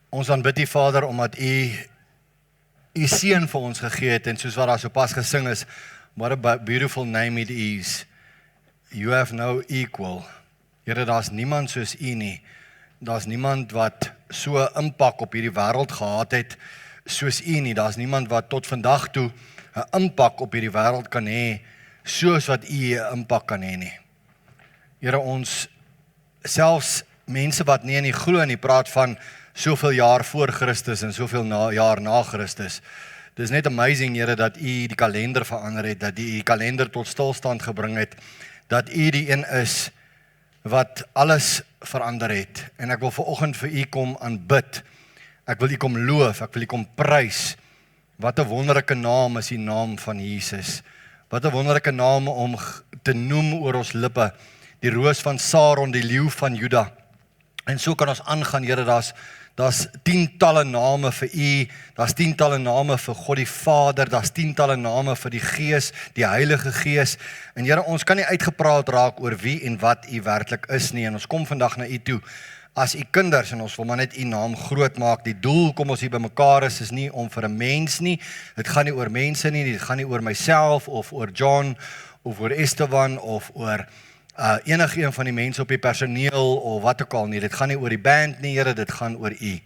Ons aanbid die Vader, omdat U seun vir ons gegee het, en soos wat daar sopas gesing is, what a beautiful name it is. You have no equal. Here, daar's niemand soos U nie. Daar's niemand wat so impak op hierdie wêreld gehad het soos U nie. Daar's niemand wat tot vandag toe 'n impak op hierdie wêreld kan hê soos wat U 'n impak kan hê nie. Here, ons selfs mense wat nie in U glo nie, praat van soveel jaar voor Christus en soveel jaar na Christus. Dis net amazing, Here, dat U die kalender verander het, dat U die kalender tot stilstand gebring het, dat U die een is wat alles verander het. En ek wil vanoggend vir U kom aanbid. Ek wil U kom loof, ek wil U kom prys. Wat 'n wonderlike naam is die naam van Jesus. Wat 'n wonderlike naam om te noem oor ons lippe. Die roos van Saron, die leeu van Juda. En so kan ons aangaan, Here, daar's tientalle name vir U, daar's tientalle name vir God die Vader, daar's tientalle name vir die Gees, die Heilige Gees. En Here, ons kan nie uitgepraat raak oor wie en wat U werklik is nie. En ons kom vandag na U toe as U kinders, en ons wil maar net U naam groot maak. Die doel, kom ons hier by mekaar is nie om vir 'n mens nie. Dit gaan nie oor mense nie, dit gaan nie oor myself, of oor John, of oor Esteban, of oor enige een van die mense op die personeel, of wat ook al nie. Dit gaan nie oor die band nie, Here, dit gaan oor U.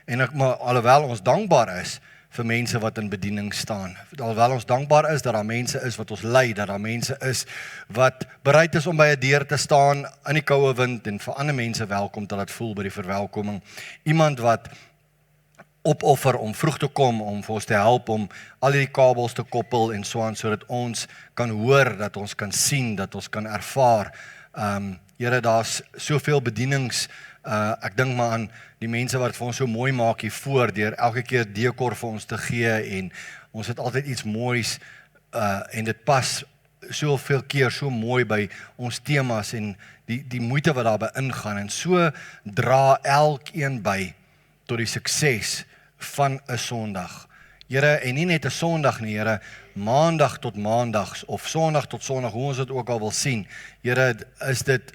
En maar alhoewel ons dankbaar is vir mense wat in bediening staan, alhoewel ons dankbaar is dat daar mense is wat ons lei, dat daar mense is wat bereid is om by 'n deur te staan in die koue wind en vir ander mense welkom te laat voel by die verwelkoming. Iemand wat opoffer om vroeg te kom, om vir ons te help, om al die kabels te koppel en so aan, sodat ons kan hoor, dat ons kan sien, dat ons kan ervaar. Here, daar's soveel bedienings, ek dink maar aan die mense wat vir ons so mooi maak hier voor, deur elke keer dekor vir ons te gee, en ons het altyd iets moois, en dit pas soveel keer so mooi by ons temas, en die moeite wat daarby ingaan, en so dra elkeen by tot die sukses van 'n Sondag. Here, en nie net 'n Sondag nie, Here, maandag tot maandags, of Sondag tot Sondag, hoe ons dit ook al wil sien. Here, is dit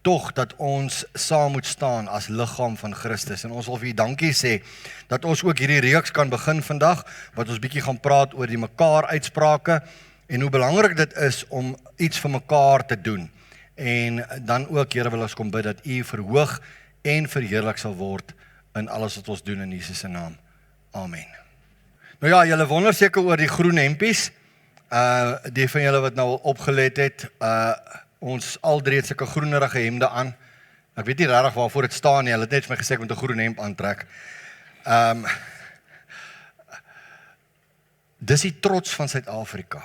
tog dat ons saam moet staan as liggaam van Christus, en ons wil vir U dankie sê, dat ons ook hierdie reeks kan begin vandag, wat ons bietjie gaan praat oor die mekaar uitsprake, en hoe belangrik dit is om iets vir mekaar te doen. En dan ook, Here, wil ons kom bid dat U verhoog en verheerlik sal word in alles wat ons doen in Jesus se naam. Amen. Nou ja, julle wonder seker oor die groen hempies. Die van julle wat nou opgelet het, ons al drie het sulke groenerige hemde aan. Ek weet nie regtig waarvoor dit staan nie. Hulle het net vir my gesê ek moet 'n groen hemp aantrek. Dis die trots van Suid-Afrika.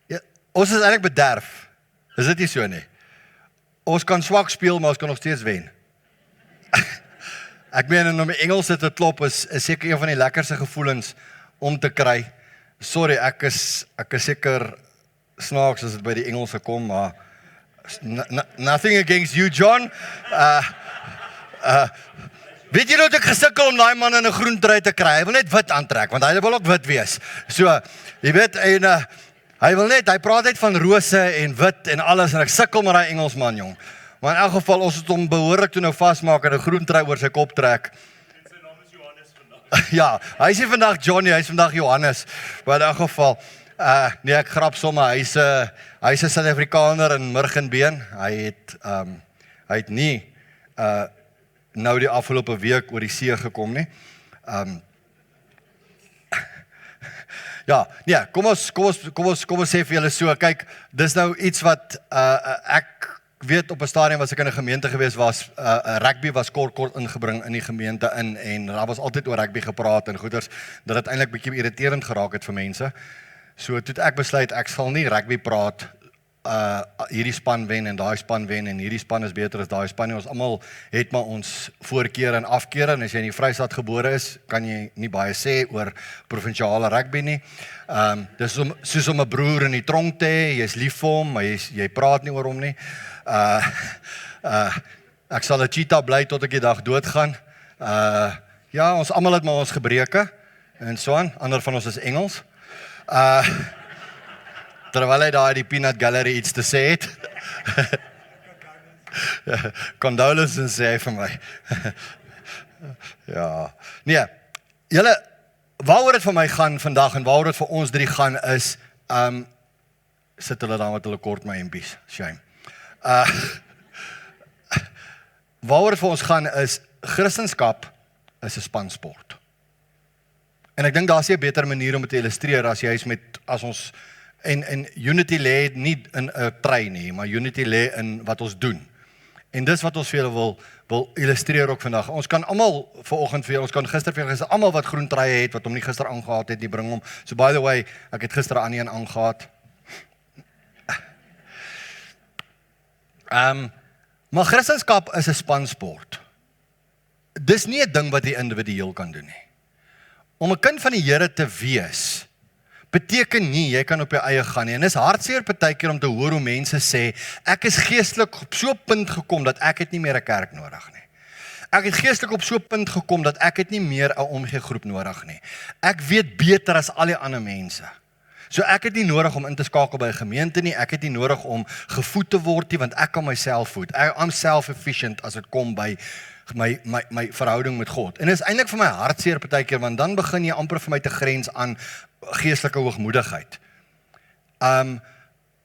Ja, ons is eintlik bederf. Is dit nie so nie? Ons kan swak speel, maar ons kan nog steeds wen. Ek meen, om die Engels te klop is seker een van die lekkerste gevoelens om te kry. Sorry, ek is seker snaaks as dit by die Engelse kom, maar nothing against you, John. Weet jy dat ek gesukkel om daai man in 'n groen trui te kry? Hy wil net wit aantrek, want hy wil ook wit wees. So, jy weet, en hy praat net van rose en wit en alles, en ek sukkel met daai Engelsman, jong. Maar in elk geval, ons het hom behoorlik toe nou vasmaak en 'n groen trui oor sy kop trek. En sy naam is Johannes vandag. Ja, hy is nie vandag Johnny, hy is vandag Johannes. Maar in elk geval, nee, ek grap sommer, hy is 'n Suid-Afrikaner in murg en been. Hy het nie nou die afgelope week oor die see gekom nie. Ja, nee, kom ons sê vir julle so, kyk, dis nou iets wat ek weet, op 'n stadium was ek in 'n gemeente gewees, rugby was kort ingebring in die gemeente en daar was altyd oor rugby gepraat en goeders, dat dit eintlik bietjie irriterend geraak het vir mense. So toe ek besluit, ek sal nie rugby praat, hierdie span wen en daai span wen en hierdie span is beter as daai span nie. Ons almal het maar ons voorkeure en afkeure, en as jy in die Vrystaat gebore is, kan jy nie baie sê oor provinsiale rugby nie. Dis soos om 'n broer in die tronk te hê, jy's lief vir hom, maar jy praat nie oor hom nie. Ek sal 'n cheetah bly tot ek die dag doodgaan. Ja, ons almal het maar ons gebreke en so aan. Ander van ons is Engels. Terwyl hy daar die Peanut Gallery iets te sê het. Condolences sê hy vir my. Ja. Nee, julle, waaroor dit vir my gaan vandag en waaroor dit vir ons drie gaan is, sit hulle daar met hulle kort my hempies, shame. Waaroor dit vir ons gaan is, Christendom is 'n spansport. En ek dink daar's nie 'n beter manier om dit te illustreer as jy is as ons, en unity lê nie in 'n trein nie, maar unity lê in wat ons doen. En dis wat ons vir julle wil illustreer ook vandag. Ons kan almal vanoggend vir ons kan gister vir julle gesê, almal wat groen truie het, wat hom nie gister aangehaat het nie, bring hom. So by the way, ek het gister aan een aangehaat. Maar Christendom is 'n spansport. Dis nie 'n ding wat jy individueel kan doen nie. Om 'n kind van die Here te wees, beteken nie jy kan op jou eie gaan nie. En dis hartseer partykeer om te hoor hoe mense sê, ek is geestelik op so 'n punt gekom dat ek het nie meer 'n kerk nodig nie. Ek het geestelik op so 'n punt gekom dat ek het nie meer 'n omgegroep nodig nie. Ek weet beter as al die ander mense. So ek het nie nodig om in te skakel by 'n gemeente nie, ek het nie nodig om gevoed te word nie, want ek kan myself voed. I'm self-efficient as dit kom by my verhouding met God. En dit is eintlik vir my hartseer partykeer, want dan begin jy amper vir my te grens aan geestelike hoogmoedigheid.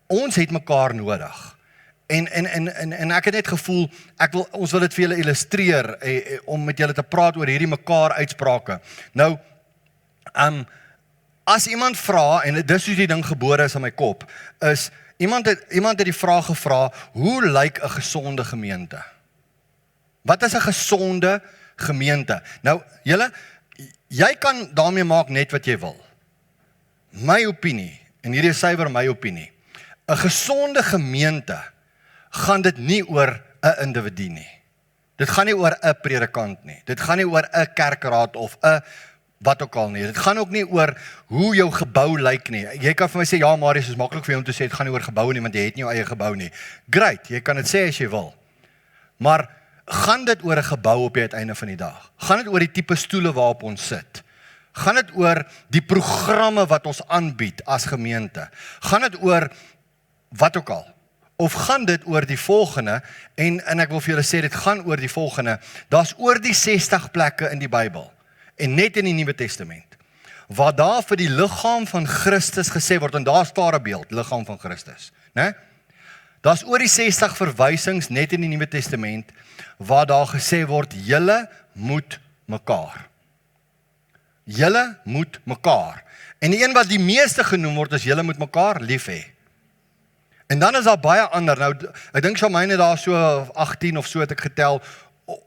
Ons het mekaar nodig. En ek het net gevoel, ons wil dit vir julle illustreer, om met julle te praat oor hierdie mekaar uitsprake. Nou, as iemand vra, en dis soos die ding gebore is in my kop, is, iemand het die vraag gevra, hoe lyk 'n gesonde gemeente? Wat is 'n gesonde gemeente? Nou, jy kan daarmee maak net wat jy wil. My opinie, en hierdie is suiwer my opinie, 'n gesonde gemeente gaan dit nie oor 'n individu nie. Dit gaan nie oor 'n predikant nie. Dit gaan nie oor 'n kerkraad of 'n wat ook al nie. Dit gaan ook nie oor hoe jou gebou lyk nie. Jy kan vir my sê, ja Marius, is maklik vir jou om te sê, dit gaan nie oor gebou nie, want jy het nie jou eie gebou nie. Great, jy kan dit sê as jy wil. Maar gaan dit oor 'n gebou op die uiteinde van die dag? Gaan dit oor die tipe stoele waarop ons sit? Gaan dit oor die programme wat ons aanbied as gemeente? Gaan dit oor wat ook al? Of gaan dit oor die volgende, en ek wil vir julle sê, dit gaan oor die volgende, daar's oor die 60 plekke in die Bybel, en net in die Nuwe Testament, waar daar vir die liggaam van Christus gesê word, en daar staan 'n beeld, liggaam van Christus, né? Daar's oor die 60 verwysings net in die Nuwe Testament, waar daar gesê word, julle moet mekaar. Julle moet mekaar. En die een wat die meeste genoem word, is julle moet mekaar lief hê. En dan is daar baie ander, nou, ek dink so myne daar so 18 of so het ek getel,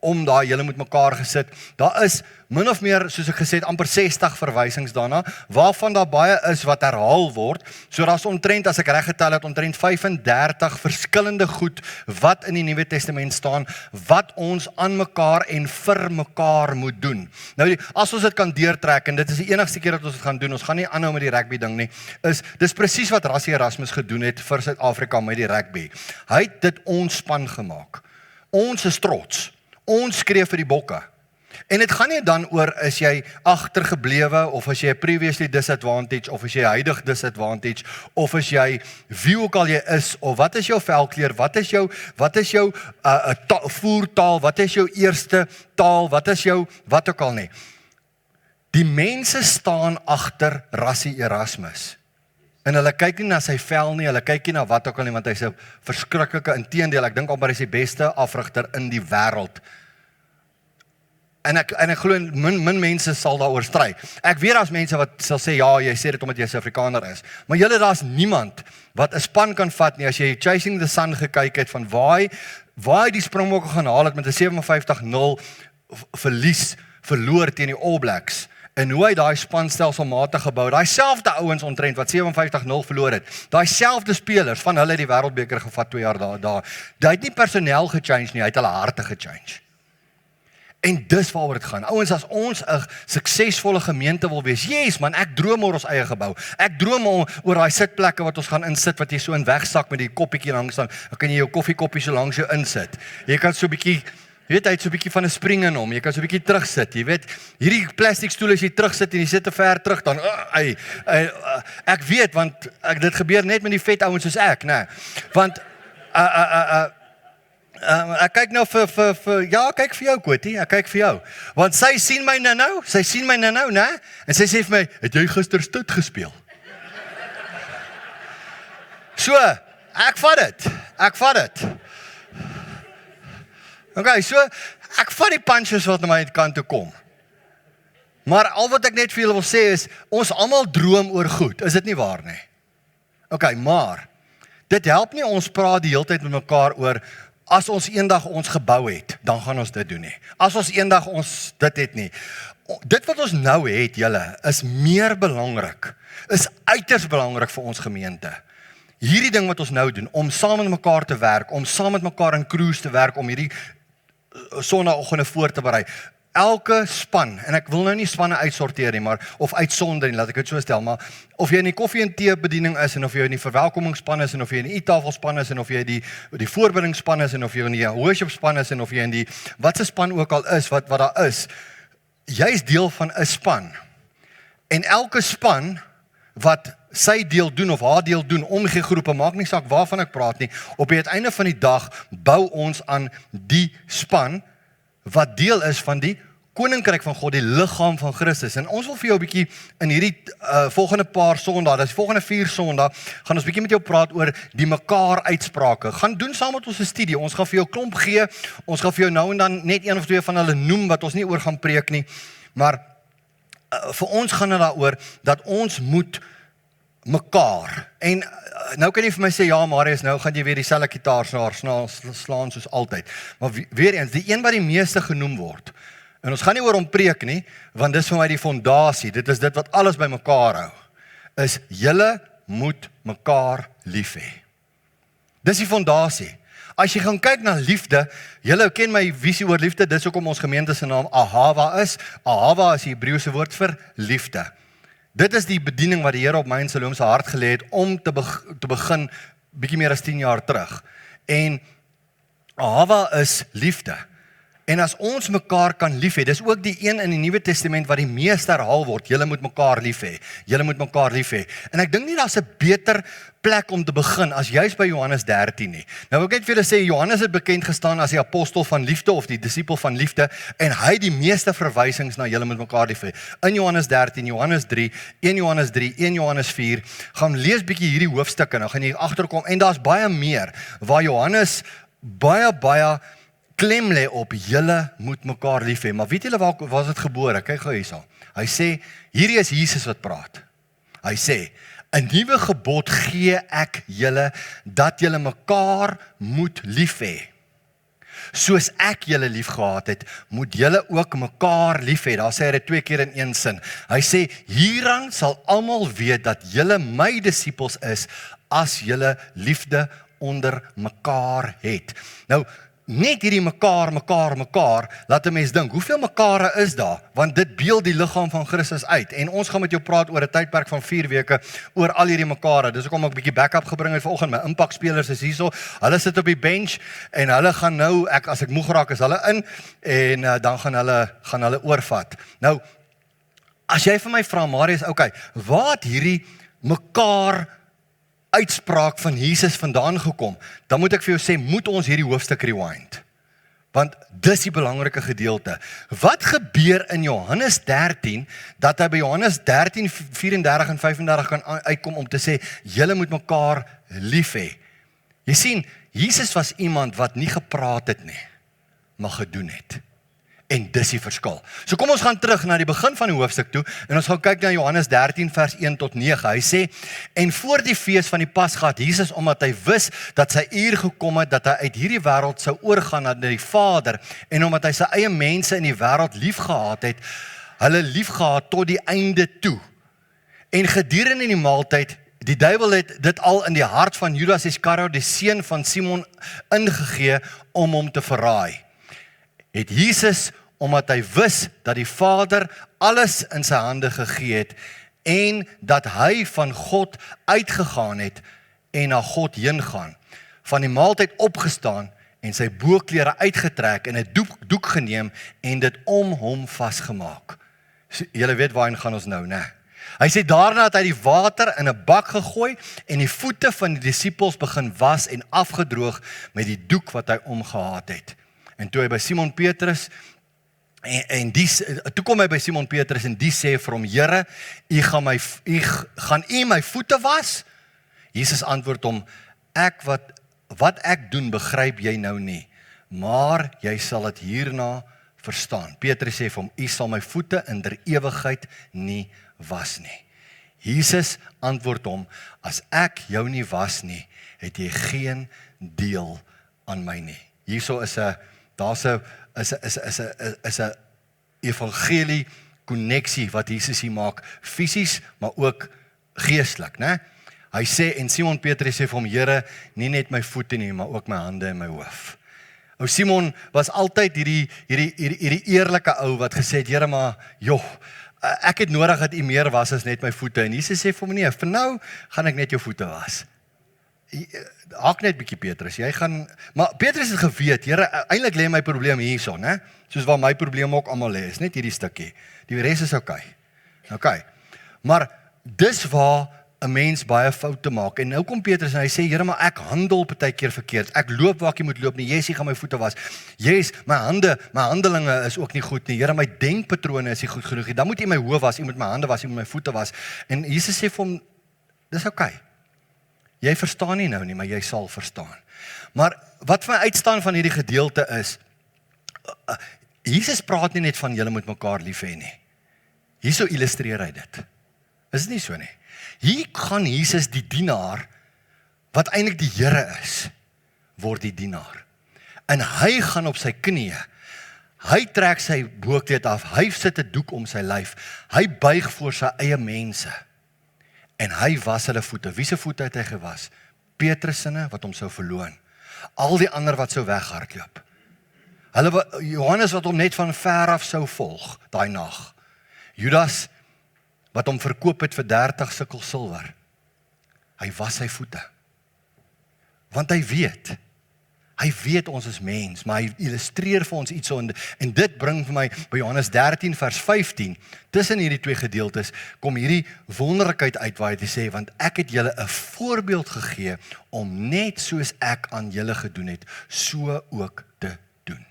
om daar julle moet mekaar gesit. Daar is min of meer, soos ek gesê het, amper 60 verwysings daarna, waarvan daar baie is wat herhaal word. So daar's omtrent, as ek reg getel het, omtrent 35 verskillende goed wat in die Nuwe Testament staan, wat ons aan mekaar en vir mekaar moet doen. Nou, as ons dit kan deurtrek, en dit is die enigste keer dat ons dit gaan doen, ons gaan nie aanhou met die rugby ding nie, dis presies wat Rassie Erasmus gedoen het vir Suid-Afrika met die rugby. Hy het dit ons span gemaak. Ons is trots. Ons skree vir die bokke. En dit gaan nie dan oor, is jy agtergeblewe, of is jy previously disadvantage, of is jy huidig disadvantage, of is jy wie ook al jy is, of wat is jou velkleur, wat is jou voertaal, wat is jou eerste taal, wat is jou, wat ook al nie. Die mense staan agter Rassie Erasmus. En hulle kyk nie na sy vel nie, hulle kyk nie na wat ook al nie, want hy's 'n verskriklike, inteendeel, ek dink amper hy is die beste afrigter in die wêreld. En ek glo min mense sal daaroor stry. Ek weet daar's mense wat sal sê, ja, jy sê dit omdat jy 'n Suid-Afrikaner is. Maar julle, daar's niemand wat 'n span kan vat nie, as jy Chasing the Sun gekyk het, van waar hy die Springbokke gaan haal het met 'n 57-0 verloor teen die All Blacks. En hoe hy daai span stelselmatig gebou, daai selfde ouens omtrent wat 57-0 verloor het, daai selfde spelers van hulle die wêreldbeker gevat 2 jaar daar. Hy het nie personeel gechange nie, hy het hulle harte gechange. En dis waaroor dit gaan. Ouens, as ons 'n suksesvolle gemeente wil wees, yes man, ek droom oor ons eie gebou. Ek droom oor daai sitplekke wat ons gaan insit, wat jy so in wegsak met die koppiekie langs dan kan jy jou koffiekoppie so langs jou insit. Jy kan so 'n bietjie, jy weet, hy het so 'n bietjie van 'n spring in hom. Jy kan so 'n bietjie terugsit. Jy weet, hierdie plastiek stoel as jy terugsit en jy sit te ver terug, dan ek weet, want dit gebeur net met die vet ouens soos ek, né? Want Ek kyk nou ja, ek kyk vir jou, Kotie, ek kyk vir jou. Want sy sien my nou, né? En sy sê vir my, het jy gister stout gespeel? So, ek vat dit. Okay, so, ek vat die punches wat na my kant toe kom. Maar al wat ek net vir julle wil sê is, ons almal droom oor goed, is dit nie waar nie? Okay, maar, dit help nie ons praat die hele tyd met mekaar oor, as ons eendag ons gebou het, dan gaan ons dit doen nie. As ons eendag ons dit het nie. Dit wat ons nou het, julle, is meer belangrik, is uiters belangrik vir ons gemeente. Hierdie ding wat ons nou doen, om saam met mekaar te werk, om saam met mekaar in cruise te werk, om hierdie sonnagoggende voor te berei. Elke span, en ek wil nou nie spanne uitsorteer nie, maar, of uitsonder nie, laat ek dit so stel, maar, of jy in die koffie en thee bediening is, en of jy in die verwelkomingsspan is, en of jy in die eettafelspan is, en of jy die voorbereidingsspan is, en of jy in die worshipspan is, en of jy in die, wat se span ook al is, wat daar is, jy is deel van 'n span, en elke span, wat sy deel doen, of haar deel doen, omgee groepe, maak nie saak waarvan ek praat nie, op die uiteinde van die dag, bou ons aan die span, wat deel is van die koninkryk van God, die liggaam van Christus. En ons wil vir jou 'n bietjie in hierdie volgende paar Sondae, dis volgende 4 Sondae, gaan ons bietjie met jou praat oor die mekaar uitsprake. Gaan doen saam met ons 'n studie. Ons gaan vir jou klomp gee. Ons gaan vir jou nou en dan net een of twee van hulle noem wat ons nie oor gaan preek nie. Maar vir ons gaan dit daaroor dat ons moet mekaar. En nou kan jy vir my sê, ja Marius, nou gaan jy weer dieselfde gitaar slaan soos altyd. Maar weer eens, die een wat die meeste genoem word, en ons gaan nie oor hom preek nie, want dis vir my die fondasie, dit is dit wat alles by mekaar hou, is julle moet mekaar lief hê. Dis die fondasie. As jy gaan kyk na liefde, julle ken my visie oor liefde, dis hoekom ons gemeente se naam Ahava is. Ahava is die Hebreëse woord vir liefde. Dit is die bediening wat die Here op my en Salome se hart gelê het om te begin bietjie meer as 10 jaar terug. En Ahava is liefde. En as ons mekaar kan lief hê, dis ook die een in die Nuwe Testament wat die meeste herhaal word, julle moet mekaar lief hê. Julle moet mekaar lief hê. En ek dink nie daar's 'n beter plek om te begin as juist by Johannes 13 nie. Nou wil ek net vir julle sê, Johannes het bekend gestaan as die apostel van liefde of die disipel van liefde, en hy het die meeste verwysings na julle moet mekaar lief hê. In Johannes 13, Johannes 3, 1 Johannes 3, 1 Johannes 4, gaan lees bietjie hierdie hoofstukke, nou gaan jy agterkom, en daar's baie meer, waar Johannes baie klem lê op, julle moet mekaar lief hê. Maar weet julle waar was dit gebore? Kyk gou hierso. Hy sê, hierdie is Jesus wat praat. Hy sê, 'n nuwe gebod gee ek julle, dat julle mekaar moet lief hê. Soos ek julle lief gehad het, moet julle ook mekaar lief hê. Daar sê hy dit 2 keer in een sin. Hy sê, hieraan sal almal weet dat julle my disippels is, as julle liefde onder mekaar het. Nou, net hierdie mekaar, laat 'n mens dink, hoeveel mekare is daar? Want dit beeld die liggaam van Christus uit. En ons gaan met jou praat oor 'n tydperk van 4 weke, oor al hierdie mekare. Dis hoekom ek 'n bietjie backup gebring het vanoggend. My impakspelers is hierso. Hulle sit op die bench, en hulle gaan nou, as ek moeg raak, is hulle in, en dan gaan hulle oorvat. Nou, as jy vir my vra, Marius, okay, waar het hierdie mekaar uitspraak van Jesus vandaan gekom, dan moet ek vir jou sê, moet ons hierdie hoofstuk rewind. Want dis die belangrike gedeelte. Wat gebeur in Johannes 13, dat hy by Johannes 13, 34 en 35 kan uitkom om te sê, julle moet mekaar lief hê. Jy sien, Jesus was iemand wat nie gepraat het nie, maar gedoen het. En dis die verskil. So kom ons gaan terug na die begin van die hoofstuk toe, en ons gaan kyk na Johannes 13 vers 1 tot 9. Hy sê, en voor die fees van die Pasga het Jesus, omdat hy wis dat sy uur gekom het, dat hy uit hierdie wêreld sou oorgaan na die Vader, en omdat hy sy eie mense in die wêreld liefgehad het, hulle liefgehad tot die einde toe. En gedurende die maaltyd, die duiwel het dit al in die hart van Judas Iskariot, die seun van Simon, ingegee om hom te verraai. Het Jesus, omdat hy wis dat die Vader alles in sy hande gegee het, en dat hy van God uitgegaan het, en na God heen gaan, van die maaltyd opgestaan, en sy boklere uitgetrek, en 'n doek geneem, en dit om hom vasgemaak. So, julle weet waarheen gaan ons nou, né? Hy sê daarna het hy die water in 'n bak gegooi en die voete van die disippels begin was en afgedroog met die doek wat hy omgehad het. En toe hy by Simon Petrus toe kom hy by Simon Petrus en die sê vir hom: Here, gaan u my voete was? Jesus antwoord hom: wat ek doen begryp jy nou nie, maar jy sal dit hierna verstaan. Petrus sê vir hom: u sal my voete in der ewigheid nie was nie. Jesus antwoord hom: as ek jou nie was nie, het jy geen deel aan my nie. Hierso is 'n evangelie konneksie wat Jesus hier maak, fisies maar ook geestelik, né? Hy sê, en Simon Petrus sê vir hom: Here, nie net my voete nie, maar ook my hande en my hoof. Ou Simon was altyd hierdie eerlike ou wat gesê het: Here, maar ek het nodig dat u meer was as net my voete. En Jesus sê vir hom: nee, vir nou gaan ek net jou voete was. Haak net bietjie Petrus, jy gaan, maar Petrus het geweet, Here, eintlik lê my probleem hierso, né? Soos waar my probleem ook almal lê, is net hierdie stukkie. Die res is okay. Maar dis waar 'n mens baie foute maak. En nou kom Petrus en hy sê: Here, maar ek handel partykeer verkeerd. Ek loop waar ek moet loop nie. Jy gaan my voete was. My handelinge is ook nie goed nie. Here, my denkpatrone is nie goed genoeg nie. Dan moet u my hoof was, u moet my hande was, u moet my voete was. En Jesus sê vir hom: dis okay. Jy verstaan nie nou nie, maar jy sal verstaan. Maar wat vir my uitstaan van hierdie gedeelte is, Jesus praat nie net van julle moet mekaar lief hê nie. Hierso illustreer hy dit. Is dit nie so nie? Hier gaan Jesus die dienaar, wat eintlik die Here is, word die dienaar. En hy gaan op sy knieë, hy trek sy bokkleed af, hy sit 'n doek om sy lyf, hy buig voor sy eie mense, en hy was hulle voete. Wie se voete het hy gewas? Petrus sinne, wat hom sou verloon. Al die ander wat sou weghardloop. Johannes wat hom net van ver af sou volg, daai nag. Judas, wat hom verkoop het vir 30 sikkel silwer. Hy was sy voete. Want hy weet ons is mens, maar hy illustreer vir ons iets so, en dit bring vir my by Johannes 13 vers 15, tussen hierdie twee gedeeltes, kom hierdie wonderlikheid uit waar hy sê, want ek het julle 'n voorbeeld gegee, om net soos ek aan julle gedoen het, so ook te doen.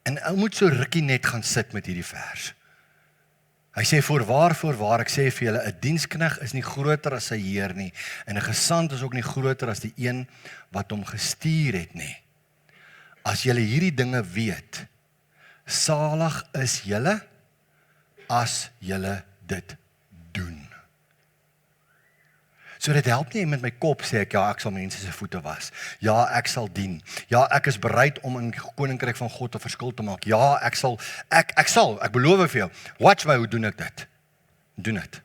En ou moet so rukkie net gaan sit met hierdie vers. Hy sê: voorwaar, ek sê vir julle, 'n dienskneg is nie groter as sy heer nie, en 'n gesant is ook nie groter as die een wat hom gestuur het nie. As julle hierdie dinge weet, salig is julle as julle dit doen. So dit help nie met my kop sê ek, ja, ek sal mense se voete was. Ja, ek sal dien. Ja, ek is bereid om in die koninkryk van God 'n verskil te maak. Ja, ek beloof vir jou. Watch my, hoe doen ek dit? Doen dit.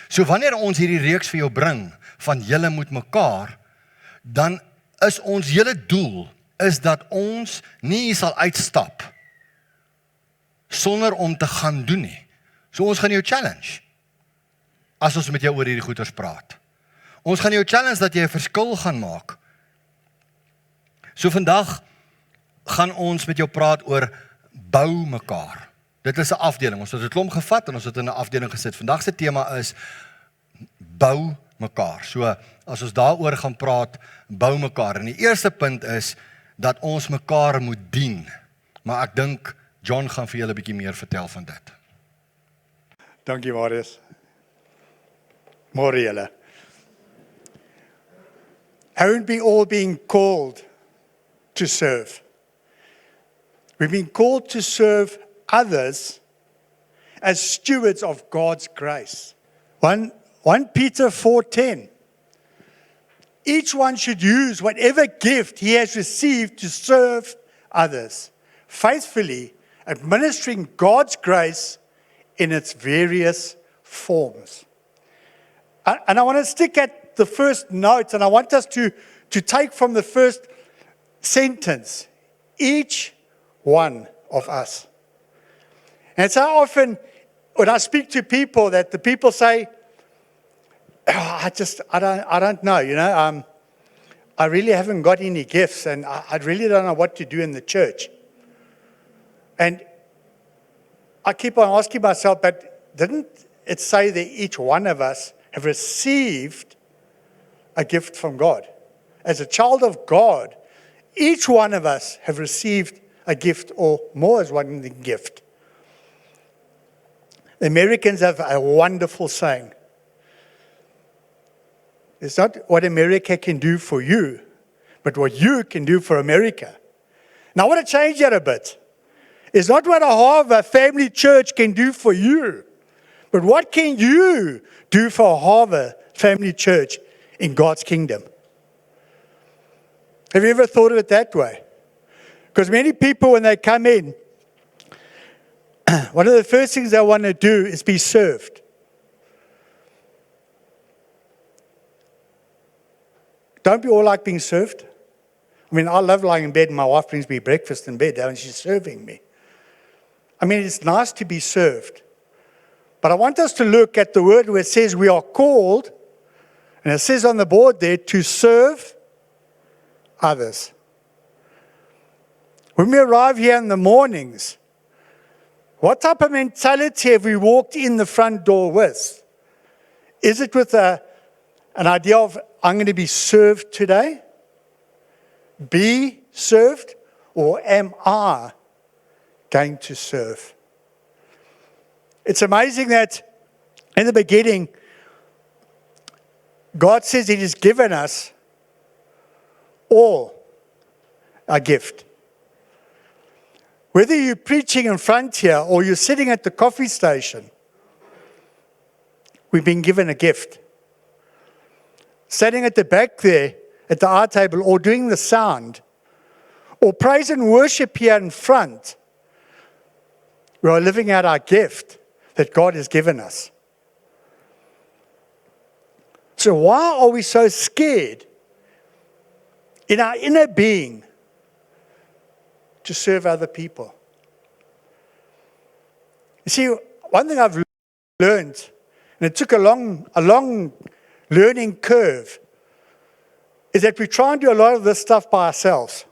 So wanneer ons hierdie reeks vir jou bring, van julle moet mekaar, dan is ons hele doel, is dat ons nie sal uitstap, sonder om te gaan doen nie. So ons gaan jou challenge, as ons met jou oor hierdie goeters praat. Ons gaan jou challenge dat jy 'n verskil gaan maak. So vandag gaan ons met jou praat oor bou mekaar. Dit is 'n afdeling. Ons het 'n klomp gevat en ons het in 'n afdeling gesit. Vandag se tema is bou mekaar. So as ons daaroor gaan praat, bou mekaar. En die eerste punt is dat ons mekaar moet dien. Maar ek dink John gaan vir julle 'n bietjie meer vertel van dit. Dankie Marius. Môre julle. Haven't we all been called to serve? We've been called to serve others as stewards of God's grace. 1 Peter 4:10. Each one should use whatever gift he has received to serve others, faithfully administering God's grace in its various forms. And I want to stick at the first note, and I want us to take from the first sentence, each one of us. And so often, when I speak to people, that the people say, I don't know, I really haven't got any gifts, and I really don't know what to do in the church. And I keep on asking myself, but didn't it say that each one of us have received a gift from God? As a child of God, each one of us have received a gift, or more as one gift. The Americans have a wonderful saying. It's not what America can do for you, but what you can do for America. Now I want to change that a bit. It's not what a Harvard Family Church can do for you, but what can you do for a Harvard Family Church in God's kingdom? Have you ever thought of it that way? Because many people, when they come in, one of the first things they want to do is be served. Don't we all like being served? I mean, I love lying in bed and my wife brings me breakfast in bed and she's serving me. I mean, it's nice to be served. But I want us to look at the word where it says we are called, and it says on the board there, to serve others. When we arrive here in the mornings, what type of mentality have we walked in the front door with? Is it with an idea of, I'm going to be served today? Be served? Or am I going to serve? It's amazing that in the beginning, God says He has given us all a gift. Whether you're preaching in front here or you're sitting at the coffee station, we've been given a gift. Standing at the back there at the art table or doing the sound or praise and worship here in front, we are living out our gift that God has given us. So why are we so scared in our inner being to serve other people? You see, one thing I've learned, and it took a long learning curve, is that we try and do a lot of this stuff by ourselves.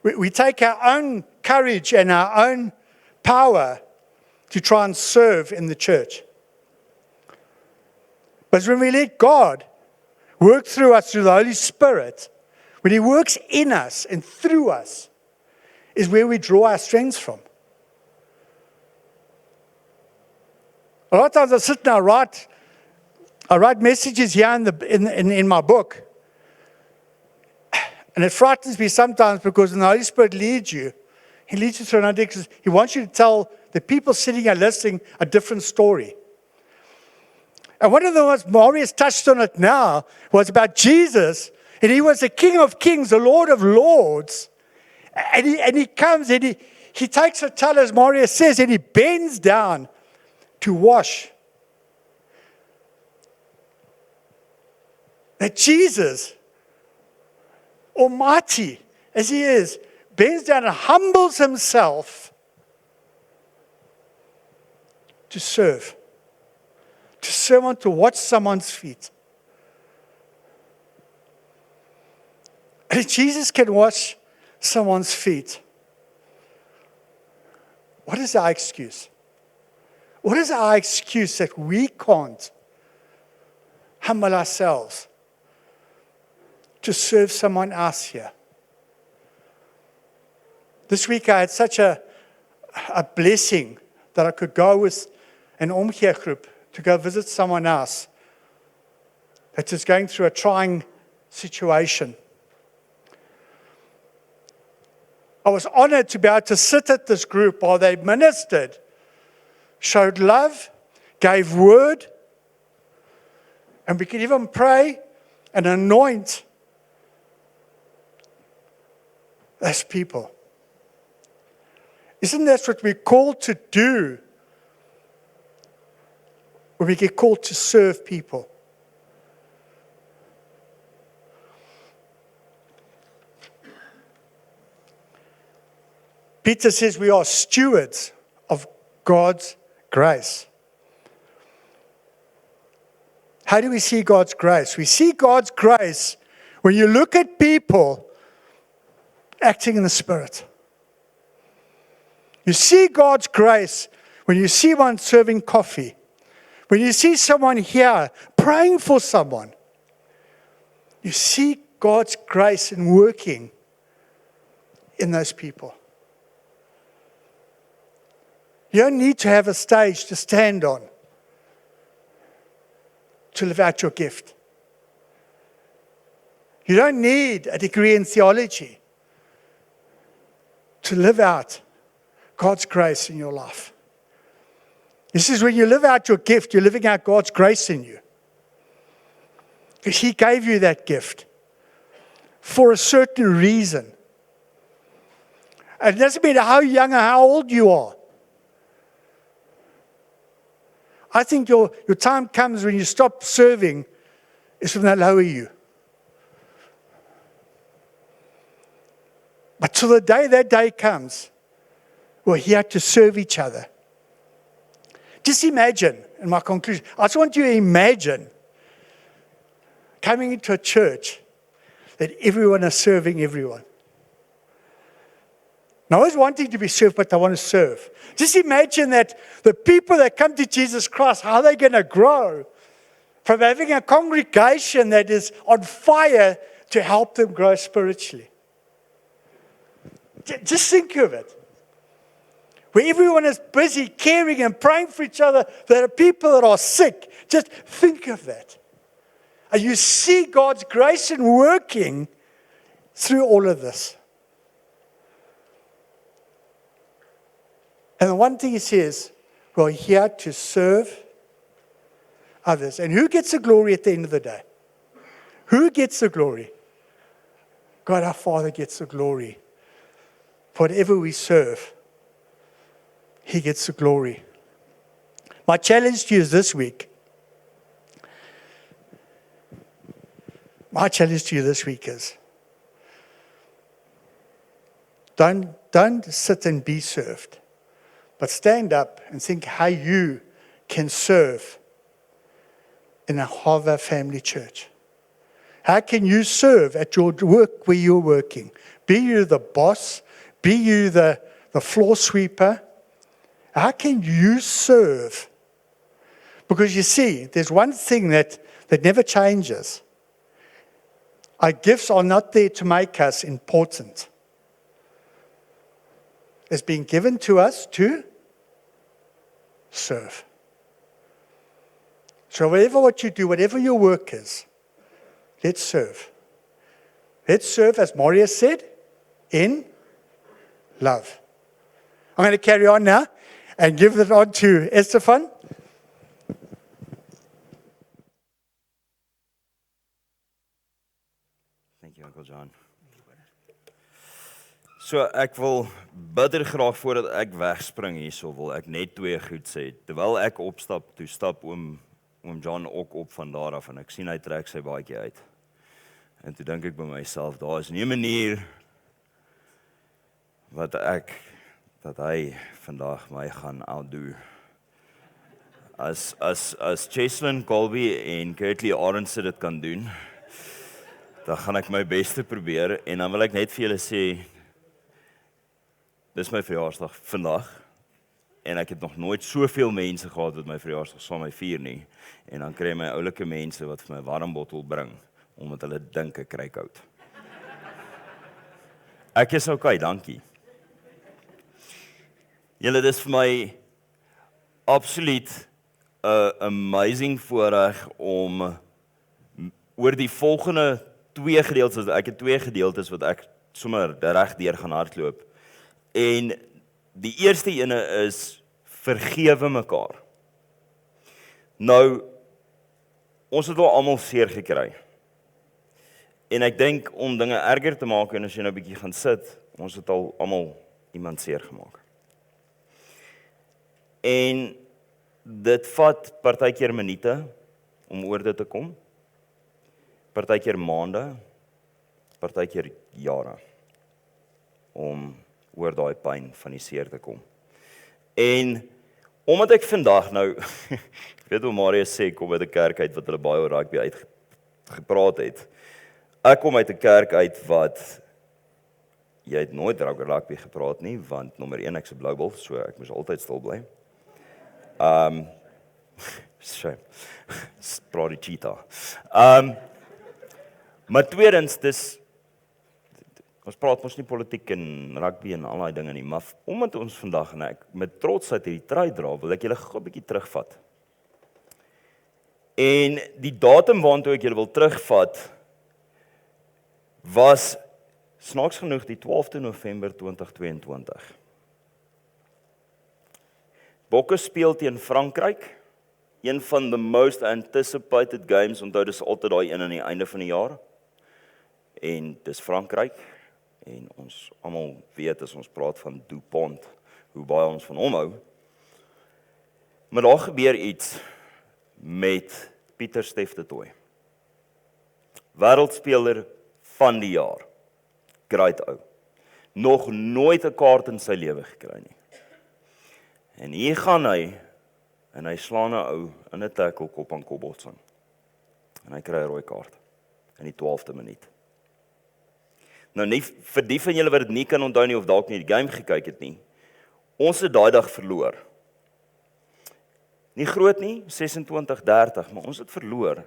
We take our own courage and our own power to try and serve in the church. But when we let God work through us through the Holy Spirit, when He works in us and through us, is where we draw our strengths from. A lot of times I sit and I write messages here in my book. And it frightens me sometimes because when the Holy Spirit leads you, He leads you through another direction. He wants you to tell the people sitting here listening a different story. And one of the ones, Marius touched on it now, was about Jesus. And He was the King of Kings, the Lord of Lords. And he comes and he takes a towel, as Marius says, and He bends down to wash. That Jesus, Almighty as He is, bends down and humbles Himself to serve. To someone, to wash someone's feet. And if Jesus can wash someone's feet, what is our excuse? What is our excuse that we can't humble ourselves to serve someone else here? This week I had such a blessing that I could go with an omgee group to go visit someone else that is going through a trying situation. I was honored to be able to sit at this group while they ministered, showed love, gave word, and we could even pray and anoint as people. Isn't that what we're called to do when we get called to serve people? Peter says we are stewards of God's grace. How do we see God's grace? We see God's grace when you look at people acting in the Spirit. You see God's grace when you see one serving coffee. When you see someone here praying for someone. You see God's grace in working in those people. You don't need to have a stage to stand on to live out your gift. You don't need a degree in theology to live out God's grace in your life. This is when you live out your gift, you're living out God's grace in you. Because He gave you that gift for a certain reason. And it doesn't matter how young or how old you are. I think your time comes when you stop serving, is when they lower you. But till the day that day comes, we're here to serve each other. Just imagine, in my conclusion, I just want you to imagine coming into a church that everyone is serving everyone. Not always wanting to be served, but they want to serve. Just imagine that the people that come to Jesus Christ, how they're going to grow from having a congregation that is on fire to help them grow spiritually. Just think of it. Where everyone is busy caring and praying for each other. There are people that are sick. Just think of that. And you see God's grace in working through all of this. And the one thing He says, we're here to serve others. And who gets the glory at the end of the day? Who gets the glory? God our Father gets the glory. Whatever we serve, He gets the glory. My challenge to you is this week. Is don't sit and be served, but stand up and think how you can serve in a Harvard family church. How can you serve at your work where you're working? Be you the boss, be you the floor sweeper. How can you serve? Because you see, there's one thing that never changes. Our gifts are not there to make us important. It's been given to us to serve. So whatever what you do, whatever your work is, let's serve. Let's serve, as Maria said, in love. I'm going to carry on now and give it on to Estefan. Thank you, Uncle John. So ek wil bitter graag voordat ek wegspring hierso, wil ek net twee goed sê. Terwyl ek opstap, toe stap oom John ook op van daar af en ek sien hy trek sy baadjie uit. En toe dink ek by myself, daar is nie 'n manier dat hy vandag my gaan outdo. As Cheslin Colby en Kurtley Arendse dit kan doen, dan gaan ek my beste probeer en dan wil ek net vir julle sê, dis my verjaarsdag vandag en ek het nog nooit soveel mense gehad wat my verjaarsdag saam met my vier nie. En dan kry my oulike mense wat vir my 'n warm bottel bring omdat hulle dink ek kry koud. Ek is okay, dankie. Julle, dis vir my absoluut 'n amazing voorreg om oor die volgende twee gedeeltes, ek het twee gedeeltes wat ek sommer reg deur gaan hardloop. En die eerste ene is vergewe mekaar. Nou, ons het al almal seer gekry. En ek dink om dinge erger te maak en as jy nou 'n bietjie gaan sit, ons het al almal iemand seer gemaak. En dit vat partykeer minute om oor dit te kom. Partykeer maande, partykeer jare om oor daai pyn van die seer te kom. En omdat ek vandag nou, ek weet hoe Marius sê, kom uit 'n kerk uit wat hulle baie oor rugby uitgepraat het. Ek kom uit 'n kerk uit wat jy het nooit rugby gepraat nie, want nommer 1 ek's 'n blou wolf, so ek moes altyd stil bly. Shame. Praat die cheetah. Maar tweedens, ons praat mos nie politiek en rugby en al daai dinge nie, maar omdat ons vandag en ek met trotsheid hierdie trui dra, wil ek julle gou 'n bietjie terugvat. En die datum waartoe ek julle wil terugvat was snaaks genoeg die 12de November 2022. Bokke speel teen Frankryk, een van the most anticipated games, onthou dis altyd daai een aan die einde van die jaar. En dis Frankryk, en ons almal weet as ons praat van DuPont, hoe baie ons van hom hou. Maar daar gebeur iets met Pieter Steph du Toit. Wêreldspeler van die jaar. Great ou. Nog nooit 'n kaart in sy lewe gekry nie. En hier gaan hy, en hy slaan 'n ou in 'n tackle kop aan kop botsing. En hy kry 'n rooi kaart in die 12de minuut. Nou nie vir die van julle wat dit nie kan onthou nie of dalk nie die game gekyk het nie. Ons het daai dag verloor. Nie groot nie, 26-30, maar ons het verloor.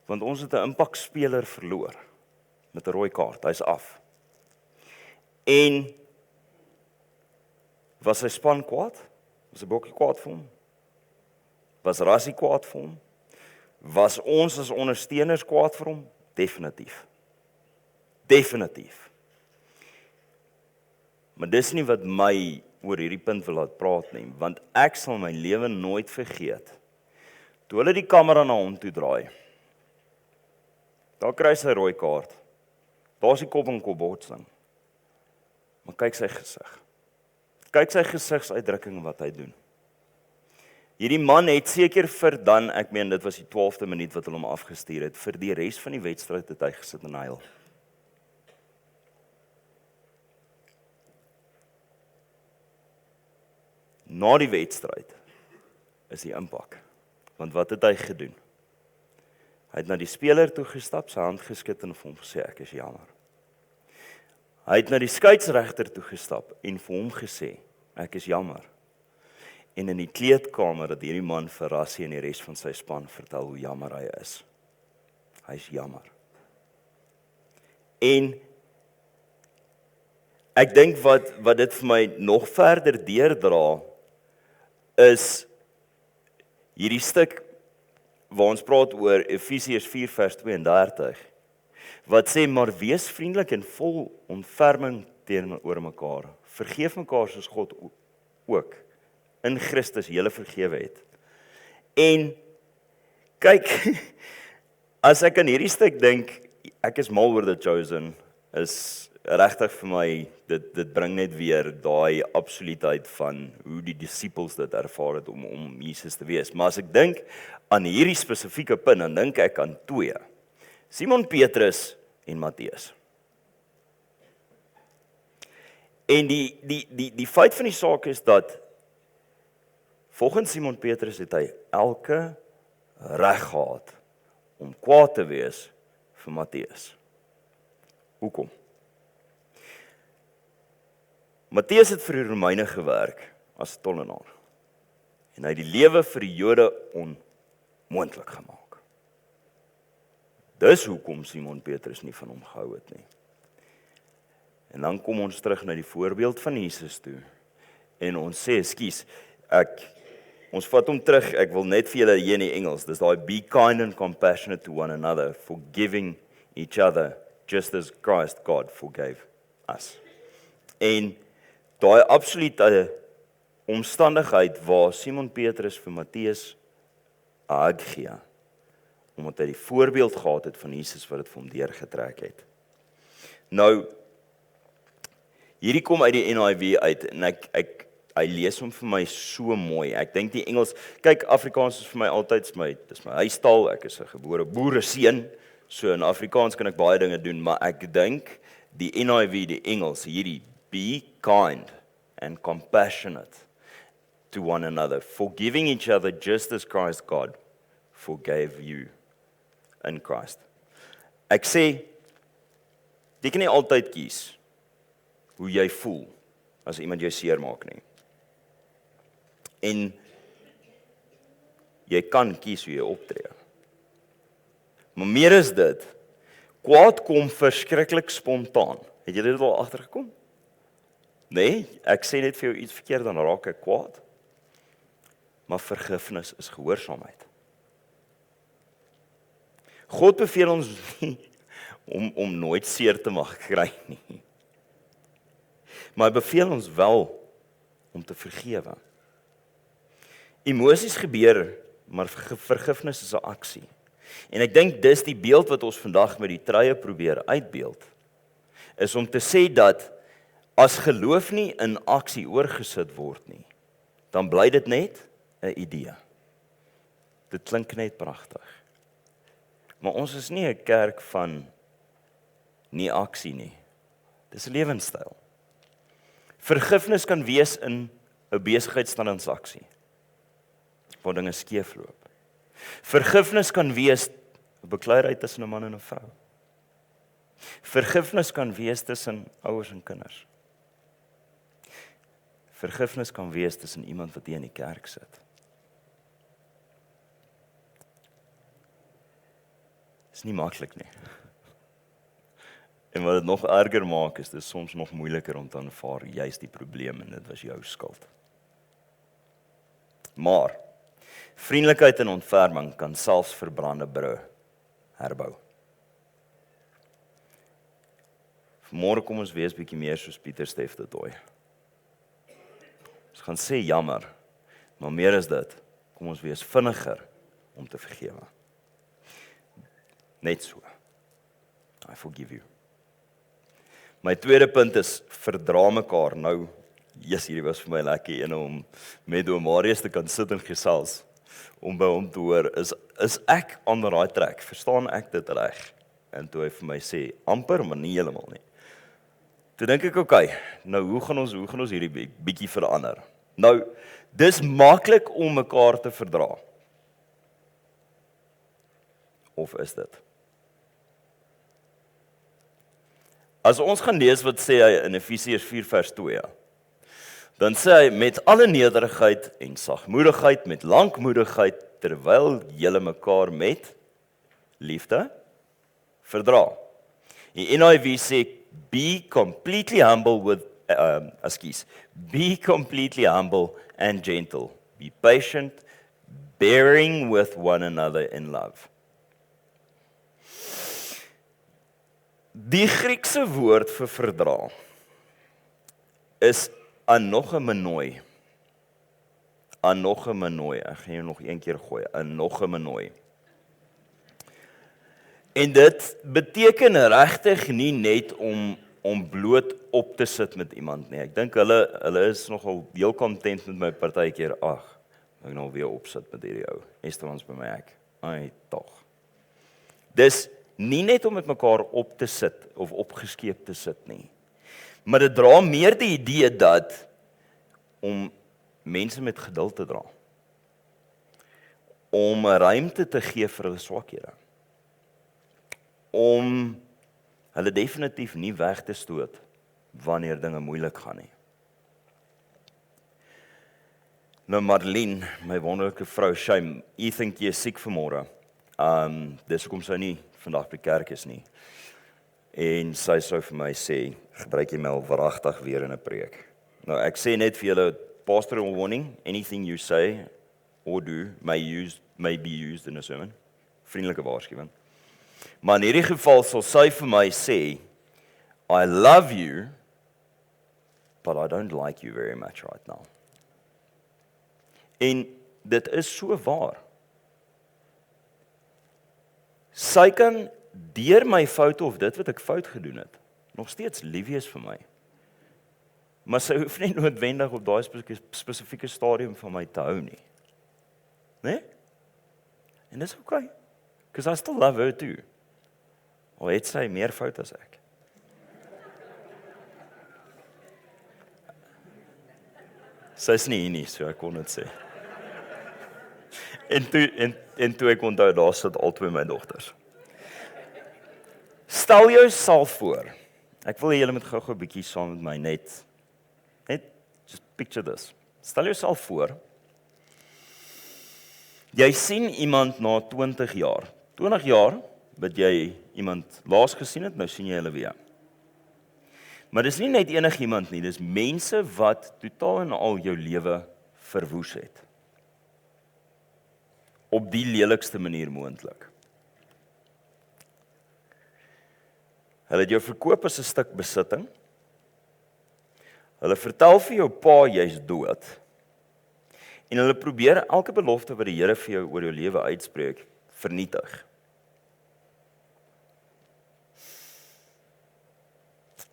Want ons het 'n impakspeler verloor met 'n rooi kaart. Hy's af. En was sy span kwaad? Was 'n bokkie kwaad vir hom? Was Rassie kwaad vir hom? Was ons as ondersteuners kwaad vir hom? Definitief. Definitief. Maar dis nie wat my oor hierdie punt wil laat praat nie, want ek sal my lewe nooit vergeet. Toe hulle die kamera na hom toe draai, daar kry sy rooi kaart. Daar's die kop en kop botsing. Maar kyk sy gesig. Kyk sy gesigsuitdrukking wat hy doen. Hierdie man het seker vir dan, ek meen dit was die 12de minuut wat hulle hom afgestuur het, vir die res van die wedstryd het hy gesit en huil. Na die wedstryd is die impak. Want wat het hy gedoen? Hy het na die speler toe gestap, sy hand geskit en vir hom gesê ek is jammer. Hy het na die skeieregter toe gestap en vir hom gesê ek is jammer. En in die kleedkamer het hierdie man vir Rassie en die res van sy span vertel hoe jammer hy is. Hy is jammer. En ek dink wat dit vir my nog verder deurdra is hierdie stuk waar ons praat oor Efesiërs 4 vers 32 wat sê maar wees vriendelik en vol ontferming teenoor mekaar. Vergeef mekaar soos God ook in Christus julle vergewe het. En kyk, as ek aan hierdie stuk dink, ek is mal oor The Chosen, is regtig vir my, dit bring net weer daai absoluutheid van hoe die disippels dit ervaar het om Jesus te wees. Maar as ek dink aan hierdie spesifieke punt, dan dink ek aan twee. Simon Petrus en Matteus. En die feit van die saak is dat volgens Simon Petrus het hy elke reg gehad om kwaad te wees vir Matteus. Hoekom? Matteus het vir die Romeine gewerk as tollenaar. En hy het die lewe vir die Jode onmoontlik gemaak. Dis hoekom Simon Petrus nie van hom gehou het nie. En dan kom ons terug na die voorbeeld van Jesus toe. En ons sê, ekskuus, ons vat hom terug, ek wil net vir julle hier in die Engels, dis daai be kind and compassionate to one another, forgiving each other, just as Christ God forgave us. En daai absolute omstandigheid waar Simon Petrus vir Matteus 'n hug gee, omdat hy die voorbeeld gehad het van Jesus wat dit vir hom deurgetrek het. Nou, hierdie kom uit die NIV uit en hy lees hom vir my so mooi. Ek dink die Engels, kyk Afrikaans is vir my altyd, dis my huistaal, ek is 'n gebore boereseun, so in Afrikaans kan ek baie dinge doen, maar ek dink die NIV, die Engels, hierdie be kind and compassionate to one another, forgiving each other just as Christ God forgave you in Christ. Ek sê, jy kan nie altyd kies hoe jy voel as iemand jou seermaak nie. En jy kan kies hoe jy optree. Maar meer is dit, kwaad kom verskriklik spontaan. Het jy dit al agtergekom? Nee, ek sê net vir jou iets verkeerd, dan raak ek kwaad. Maar vergifnis is gehoorsaamheid. God beveel ons nie om nooit seer te mag kry nie. Maar hy beveel ons wel om te vergewe. Emosies gebeur, maar vergifnis is 'n aksie. En ek dink dis die beeld wat ons vandag met die truie probeer uitbeeld, is om te sê dat as geloof nie in aksie oorgesit word nie, dan bly dit net 'n idee. Dit klink net pragtig. Maar ons is nie 'n kerk van nie aksie nie. Dis 'n lewenstyl. Vergifnis kan wees in 'n besigheidstransaksie waar dinge skeefloop. Vergifnis kan wees 'n bekleiheid tussen 'n man en 'n vrou. Vergifnis kan wees tussen ouers en kinders. Vergifnis kan wees tussen iemand wat hier in die kerk sit. Is nie maklik nie. En wat dit nog erger maak, is dit soms nog moeiliker om te aanvaar juist die probleem en dit was jou skuld. Maar vriendelikheid en ontferming kan selfs verbrande brûe herbou. Vanmôre kom ons wees bietjie meer soos Pieter Steff de Tooy. Ons gaan sê jammer, maar meer is dit, kom ons wees vinniger om te vergewe. Net so. I forgive you. My tweede punt is verdra mekaar. Nou, hierdie was vir my lekker een om met oom Marius te kan sit en gesels, om by hom te hoor, is ek aan daai trek, verstaan ek dit reg? En toe hy vir my sê, amper, maar nie heeltemal nie. Toe dink ek, okay, nou hoe gaan ons hierdie bietjie verander? Nou, dis maklik om mekaar te verdra. Of is dit? As ons gaan lees wat sê hy in Efesiërs 4 vers 2, dan sê hy met alle nederigheid en sagmoedigheid, met lankmoedigheid, terwyl julle mekaar met liefde verdra. Die NIV sê, be completely humble be completely humble and gentle. Be patient, bearing with one another in love. Die Griekse woord vir verdra is anogemenoi. Anogemenoi. Ek gaan jou nog een keer gooi. Anogemenoi. En dit beteken regtig nie net om bloot op te sit met iemand nie. Ek dink hulle is nogal heel content met my partykeer. Ag, ek nou weer opsit met hierdie ou. Esterans by my ek. Ai, tog. Dis nie net om met mekaar op te sit of opgeskeep te sit nie. Maar dit dra meer die idee dat om mense met geduld te dra. Om ruimte te gee vir hulle swakhede. Om hulle definitief nie weg te stoot wanneer dinge moeilik gaan nie. Nou Marlene, my wonderlike vrou Shame, ek dink jy is siek vanmôre. Dis hoekom sy nie vandag by kerk is nie. En sy sou vir my sê, gebruik jy my al waaragtig weer in 'n preek. Nou ek sê net vir julle, pastoral warning, anything you say or do may be used in a sermon. Vriendelike waarskuwing. Maar in hierdie geval sal sy vir my sê, I love you, but I don't like you very much right now. En dit is so waar. Sy kan deur my foute of dit wat ek fout gedoen het, nog steeds lief wees vir my. Maar sy hoef nie noodwendig op daai spesifieke stadium van my te hou nie. Nee? En dis okay. Because I still love her too. Al het sy meer fout as ek. Sy is nie hier nie, so ek kon dit sê. En toe ek onthou, daar sit albei my dogters. Stel jouself voor, Ek wil hê julle moet gou-gou 'n bietjie saam met my net just picture this. Stel jouself voor. Jy sien iemand na 20 jaar. 20 jaar wat jy iemand laas gesien het, nou sien jy hulle weer. Maar dis nie net enigiemand nie, dis mense wat totaal en al jou lewe verwoes het. Op die lelikste manier moontlik. Hulle het jou verkoop as 'n stuk besitting. Hulle vertel vir jou pa jy's dood. En hulle probeer elke belofte wat die Here vir jou oor jou lewe uitspreek, vernietig.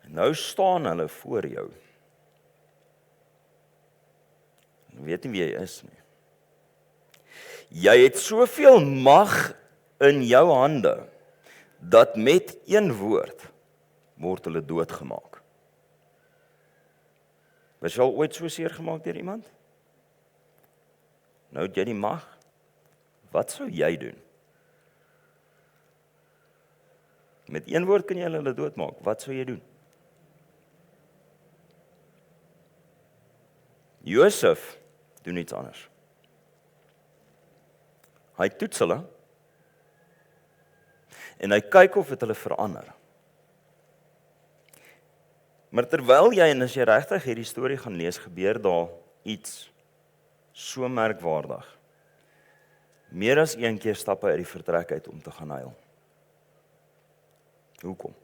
En nou staan hulle voor jou. Jy weet nie wie jy is nie. Jy het soveel mag in jou hande, dat met een woord word hulle doodgemaak. Was jy al ooit so seer gemaak deur iemand? Nou het jy die mag. Wat sou jy doen? Met een woord kan jy hulle doodmaak. Wat sou jy doen? Josef doen iets anders. Hy toets hulle en hy kyk of dit hulle verander. Maar terwyl jy en as jy regtig hierdie storie gaan lees, gebeur daar iets so merkwaardig. Meer as een keer stap hy uit die vertrek uit om te gaan huil. Hoekom?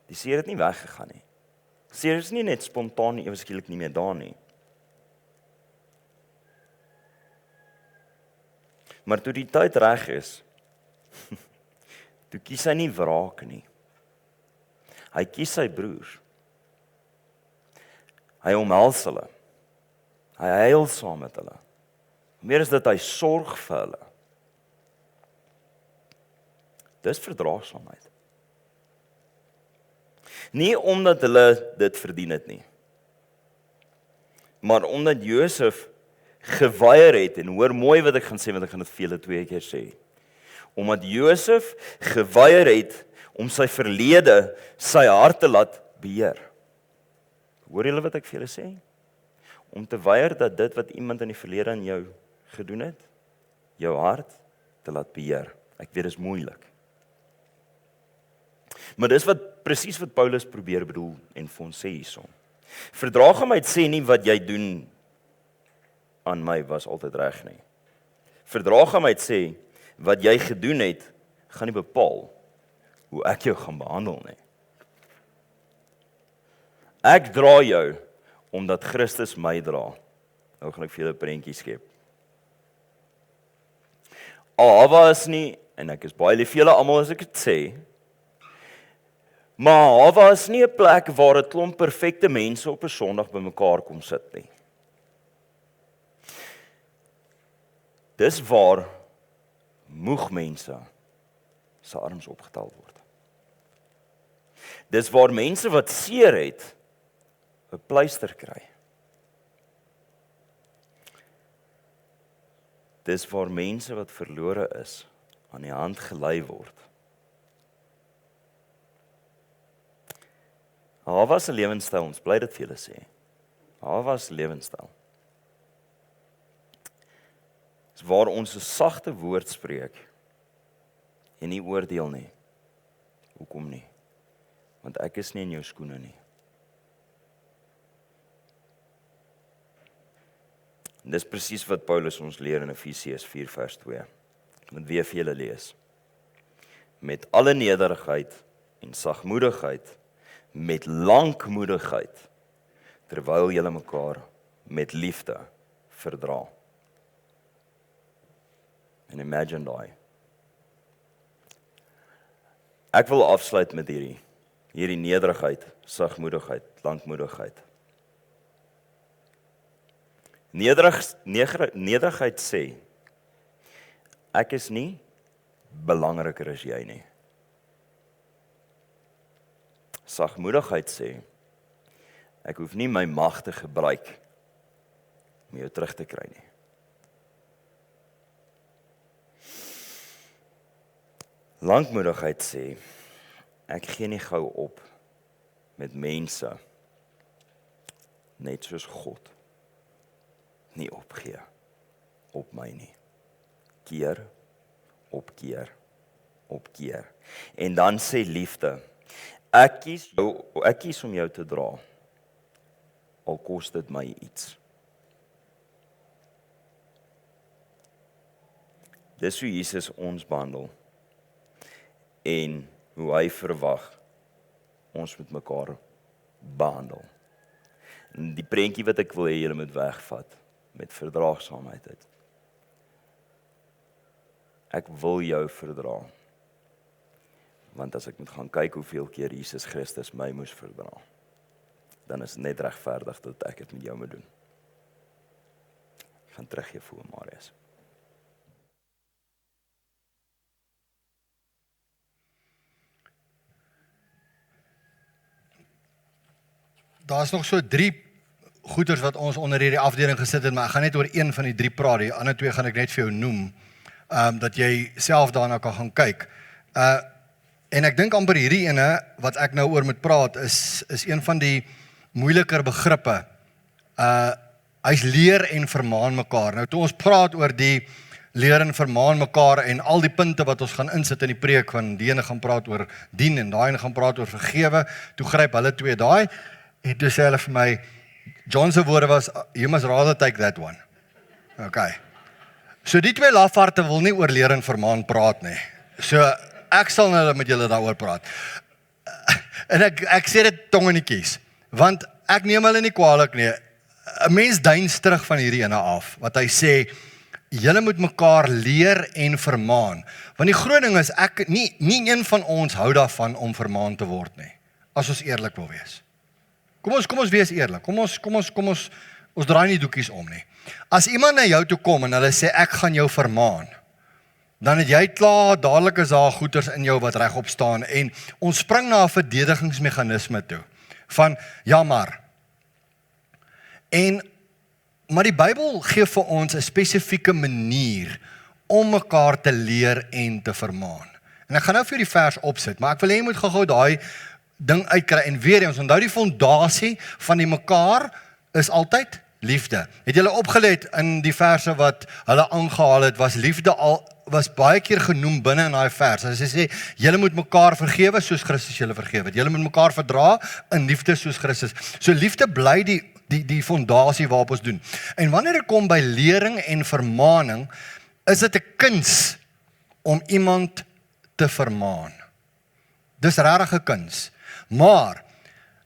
Die seer het nie weggegaan nie. Seer is nie net spontaan ewe skielik nie meer daar nie. Maar toe die tyd reg is, toe kies hy nie wraak nie. Hy kies sy broers. Hy omhels hulle. Hy huil saam met hulle. Meer as dit, hy sorg vir hulle. Dis verdraagsaamheid. Nie omdat hulle dit verdien het nie, maar omdat Josef geweier het, en hoor mooi wat ek gaan sê, want ek gaan dit vir julle 2 keer sê. Omdat Josef geweier het om sy verlede, sy hart te laat beheer. Hoor julle wat ek vir julle sê? Om te weier dat dit wat iemand in die verlede aan jou gedoen het, jou hart te laat beheer. Ek weet, dis moeilik. Maar dis presies wat Paulus probeer bedoel en vir ons sê hierson. Verdraagsaamheid sê nie wat jy doen aan my was altyd reg nie. Verdraagsaamheid sê wat jy gedoen het, gaan nie bepaal hoe ek jou gaan behandel nie. Ek dra jou omdat Christus my dra. Nou gaan ek vir julle 'n prentjie skep. Hawa is nie, en ek is baie lief vir julle almal as ek dit sê, maar Hawa is nie 'n plek waar 'n klomp perfekte mense op 'n Sondag bymekaar kom sit nie. Dis waar moeg mense se arms opgetel word. Dis waar mense wat seer het, 'n pleister kry. Dis waar mense wat verlore is, aan die hand gelei word. Hawa se lewenstyl, ons bly dit vir julle sê. Hawa se lewenstyl. Dis waar ons 'n sagte woord spreek en nie oordeel nie. Hoekom nie? Want ek is nie in jou skoene nie. En dis presies wat Paulus ons leer in Efesiërs 4 vers 2. Ek moet weer vir julle lees. Met alle nederigheid en sagmoedigheid, met lankmoedigheid, terwyl julle mekaar met liefde verdra. En imagine daai. Ek wil afsluit met hierdie nederigheid, sagmoedigheid, lankmoedigheid. Nederigheid sê, ek is nie belangriker as jy nie. Sagmoedigheid sê, ek hoef nie my mag te gebruik om jou terug te kry nie. Lankmoedigheid sê, ek gee nie gou op met mense, net soos God, nie opgee op my nie. Keer op keer op keer. En dan sê liefde, ek kies om jou te dra, al kos dit my iets. Dis hoe Jesus ons behandel, en hoe hy verwag, ons met mekaar behandel. En die prentjie wat ek wil hê julle moet wegvat, met verdraagsaamheid uit. Ek wil jou verdra, want as ek moet gaan kyk hoeveel keer Jesus Christus my moes verdra, dan is dit net regverdig dat ek dit met jou moet doen. Ek gaan teruggee voor Marius. Daar's nog so 3 goeters wat ons onder hierdie afdeling gesit het, maar ek gaan net oor een van die 3 praat. Die ander 2 gaan ek net vir jou noem, dat jy self daarna kan gaan kyk. En ek dink amper hierdie ene wat ek nou oor moet praat is een van die moeiliker begrippe. Hy's leer en vermaan mekaar. Nou toe ons praat oor die leer en vermaan mekaar en al die punte wat ons gaan insit in die preek, van die ene gaan praat oor dien en daai ene gaan praat oor vergewe, toe gryp hulle 2 daai, en toe sê hulle vir my, John se woorde was, you must rather take that one. Okay. So die 2 lafaarte wil nie oor leer en vermaan praat nie. So ek sal nou met julle daaroor praat. En ek sê dit tong in die kies, want ek neem hulle nie kwaadlik nie. 'n Mens duins terug van hierdie ene af, wat hy sê, julle moet mekaar leer en vermaan. Want die groot ding is, nie een van ons hou daarvan om vermaan te word nie, as ons eerlik wil wees. Kom ons wees eerlik, kom ons draai nie doekies om nie. As iemand na jou toe kom en hulle sê, ek gaan jou vermaan, dan het jy klaar, dadelik is daar goeters in jou wat regop staan, en ons spring na 'n verdedigingsmeganisme toe, van, ja maar die Bybel gee vir ons 'n spesifieke manier om mekaar te leer en te vermaan. En ek gaan nou vir die vers opsit, maar ek wil hê jy moet gou daai ding uitkry, en weer eens, onthou die fondasie van die mekaar is altyd liefde. Het julle opgelet in die verse wat hulle aangehaal het, was liefde was baie keer genoem binne in daai vers. As hy sê, julle moet mekaar vergewe soos Christus julle vergewe het. Julle moet mekaar verdra in liefde soos Christus. So liefde bly die fondasie waarop ons doen. En wanneer dit kom by lering en vermaaning, is dit 'n kuns om iemand te vermaan. Dis regtig 'n kuns. Maar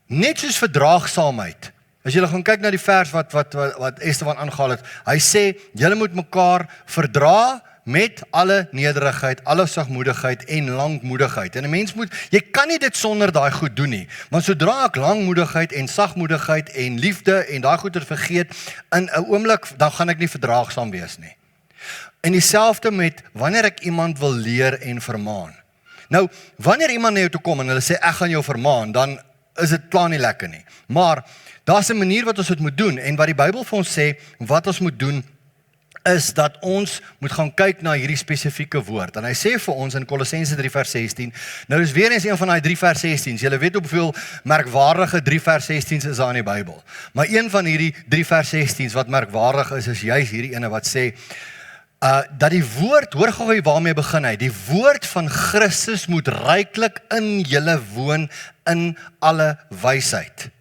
net soos verdraagsaamheid, as julle gaan kyk na die vers wat Esteban aangehaal het, hy sê, julle moet mekaar verdra met alle nederigheid, alle sagmoedigheid en langmoedigheid. En 'n mens jy kan nie dit sonder daai goed doen nie. Want sodra ek langmoedigheid en sagmoedigheid en liefde en daai goeie vergeet in 'n oomblik, dan gaan ek nie verdraagsaam wees nie. En dieselfde met wanneer ek iemand wil leer en vermaan. Nou, wanneer iemand na jou toe kom en hulle sê, ek gaan jou vermaan, dan is dit klaar nie lekker nie. Maar daar's 'n manier wat ons dit moet doen, en wat die Bybel vir ons sê, wat ons moet doen, is dat ons moet gaan kyk na hierdie spesifieke woord. En hy sê vir ons in Kolossense 3 vers 16, nou is weer eens een van daai 3 vers 16, julle weet hoeveel merkwaardige 3 vers 16 is daar in die Bybel. Maar een van hierdie 3 vers 16 wat merkwaardig is juist hierdie ene wat sê, dat die woord, hoor gou waarmee begin hy, die woord van Christus moet ryklik in julle woon in alle wysheid.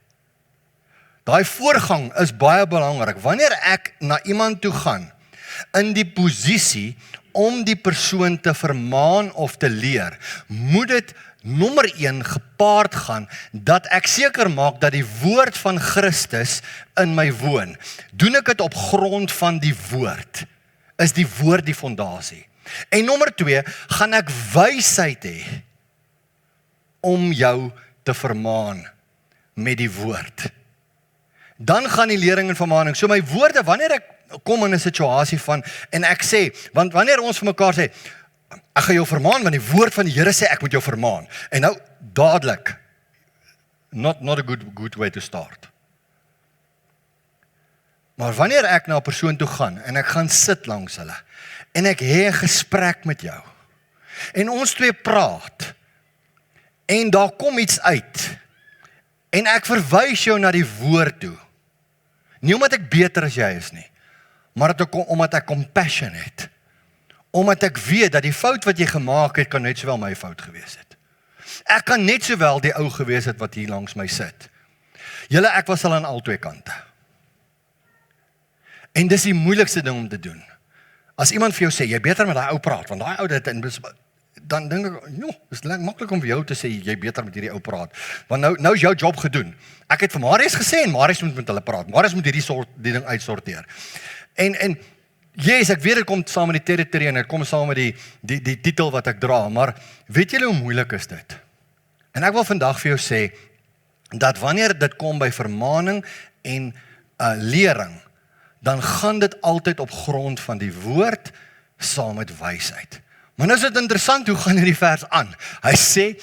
Daai voorgang is baie belangrik. Wanneer ek na iemand toe gaan, in die posisie om die persoon te vermaan of te leer, moet dit nommer 1 gepaard gaan, dat ek seker maak dat die woord van Christus in my woon. Doen ek dit op grond van die woord? Is die woord die fondasie? En nommer 2, gaan ek wysheid hê om jou te vermaan met die woord? Dan gaan die lering en vermaaning. So my woorde, wanneer ek kom in 'n situasie van, en ek sê, want wanneer ons vir mekaar sê, ek gaan jou vermaan, want die woord van die Here sê, ek moet jou vermaan. En nou, dadelik, not a good way to start. Maar wanneer ek na 'n persoon toe gaan, en ek gaan sit langs hulle, en ek hê 'n gesprek met jou, en ons twee praat, en daar kom iets uit, En ek verwys jou na die woord toe. Nie omdat ek beter as jy is nie, maar omdat ek compassion het. Omdat ek weet dat die fout wat jy gemaak het, kan net sowel my fout gewees het. Ek kan net sowel die ou gewees het wat hier langs my sit. Julle, ek was al aan al twee kante. En dis die moeilikste ding om te doen. As iemand vir jou sê, jy beter met daai ou praat, want daai ou dit, dan dink ek, is maklik om vir jou te sê, jy beter met hierdie ou praat. Want nou is jou job gedoen. Ek het vir Marius gesê, en Marius moet met hulle praat. Marius moet die ding uitsorteer. En yes, ek weet dit kom saam met die territory, en dit kom saam met die titel wat ek dra, maar weet julle hoe moeilik is dit? En ek wil vandag vir jou sê, dat wanneer dit kom by vermaning en lering, dan gaan dit altyd op grond van die woord saam met wysheid. Maar nou is dit interessant, hoe gaan hierdie vers aan? Hy sê,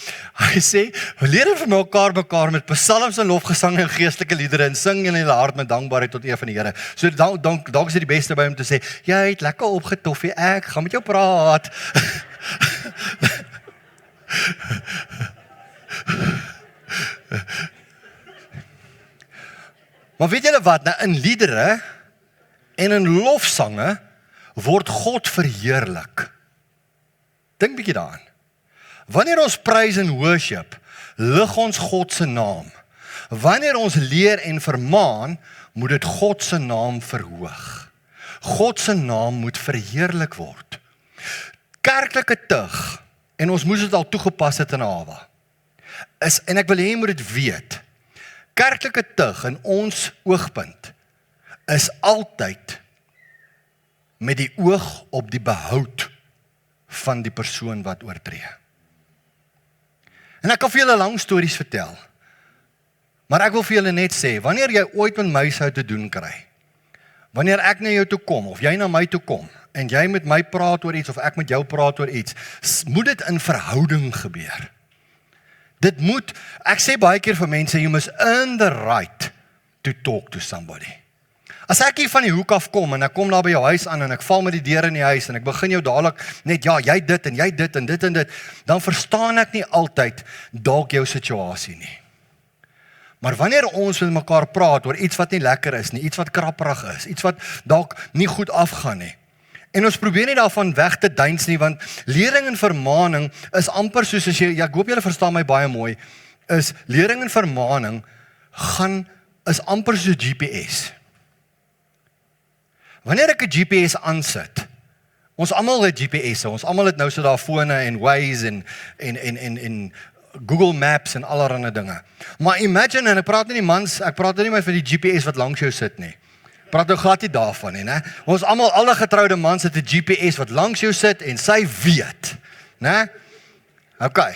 leer vir mekaar met psalms en lofgesange en geestelike liedere en sing in julle hart met dankbaarheid tot eer van die Here. So dalk is dit die beste by om te sê, jy het lekker opgetoffie, ek gaan met jou praat. Maar weet julle wat, nou in liedere en in lofsange word God verheerlik. Dink bietjie daaraan. Wanneer ons prys en worship, lig ons God se naam. Wanneer ons leer en vermaan, moet dit God se naam verhoog. God se naam moet verheerlik word. Kerklike tug, en ons moes dit al toegepas het in Hawa, en ek wil hê jy moet dit weet, kerklike tug in ons oogpunt is altyd met die oog op die behoud van die persoon wat oortree. En ek kan vir julle lang stories vertel, maar ek wil vir julle net sê, wanneer jy ooit met my sou te doen kry, wanneer ek na jou toe kom, of jy na my toe kom, en jy met my praat oor iets, of ek met jou praat oor iets, moet dit in verhouding gebeur. Dit moet, ek sê baie keer vir mense, you must earn the right to talk to somebody. As ek hier van die hoek af kom, en ek kom daar by jou huis aan, en ek val met die deur in die huis, en ek begin jou dadelik net, ja, jy dit, en jy dit, en dit, en dit, dan verstaan ek nie altyd dalk jou situasie nie. Maar wanneer ons met mekaar praat oor iets wat nie lekker is nie, iets wat krapperig is, iets wat dalk nie goed afgaan nie, en ons probeer nie daarvan weg te duins nie, want lering en vermaning is amper soos as jy, ja, ek hoop julle verstaan my baie mooi, is lering en vermaning is amper soos GPS. Wanneer ek 'n GPS aansit, ons almal het GPS'e, ons almal het nou so daar fone en Waze en Google Maps en allerlei dinge. Maar imagine, en ek praat nie maar van die GPS wat langs jou sit nie. Praat nou glad nie daarvan nie, né? Ons almal, alle getroude mans het 'n GPS wat langs jou sit en sy weet, né? Okay.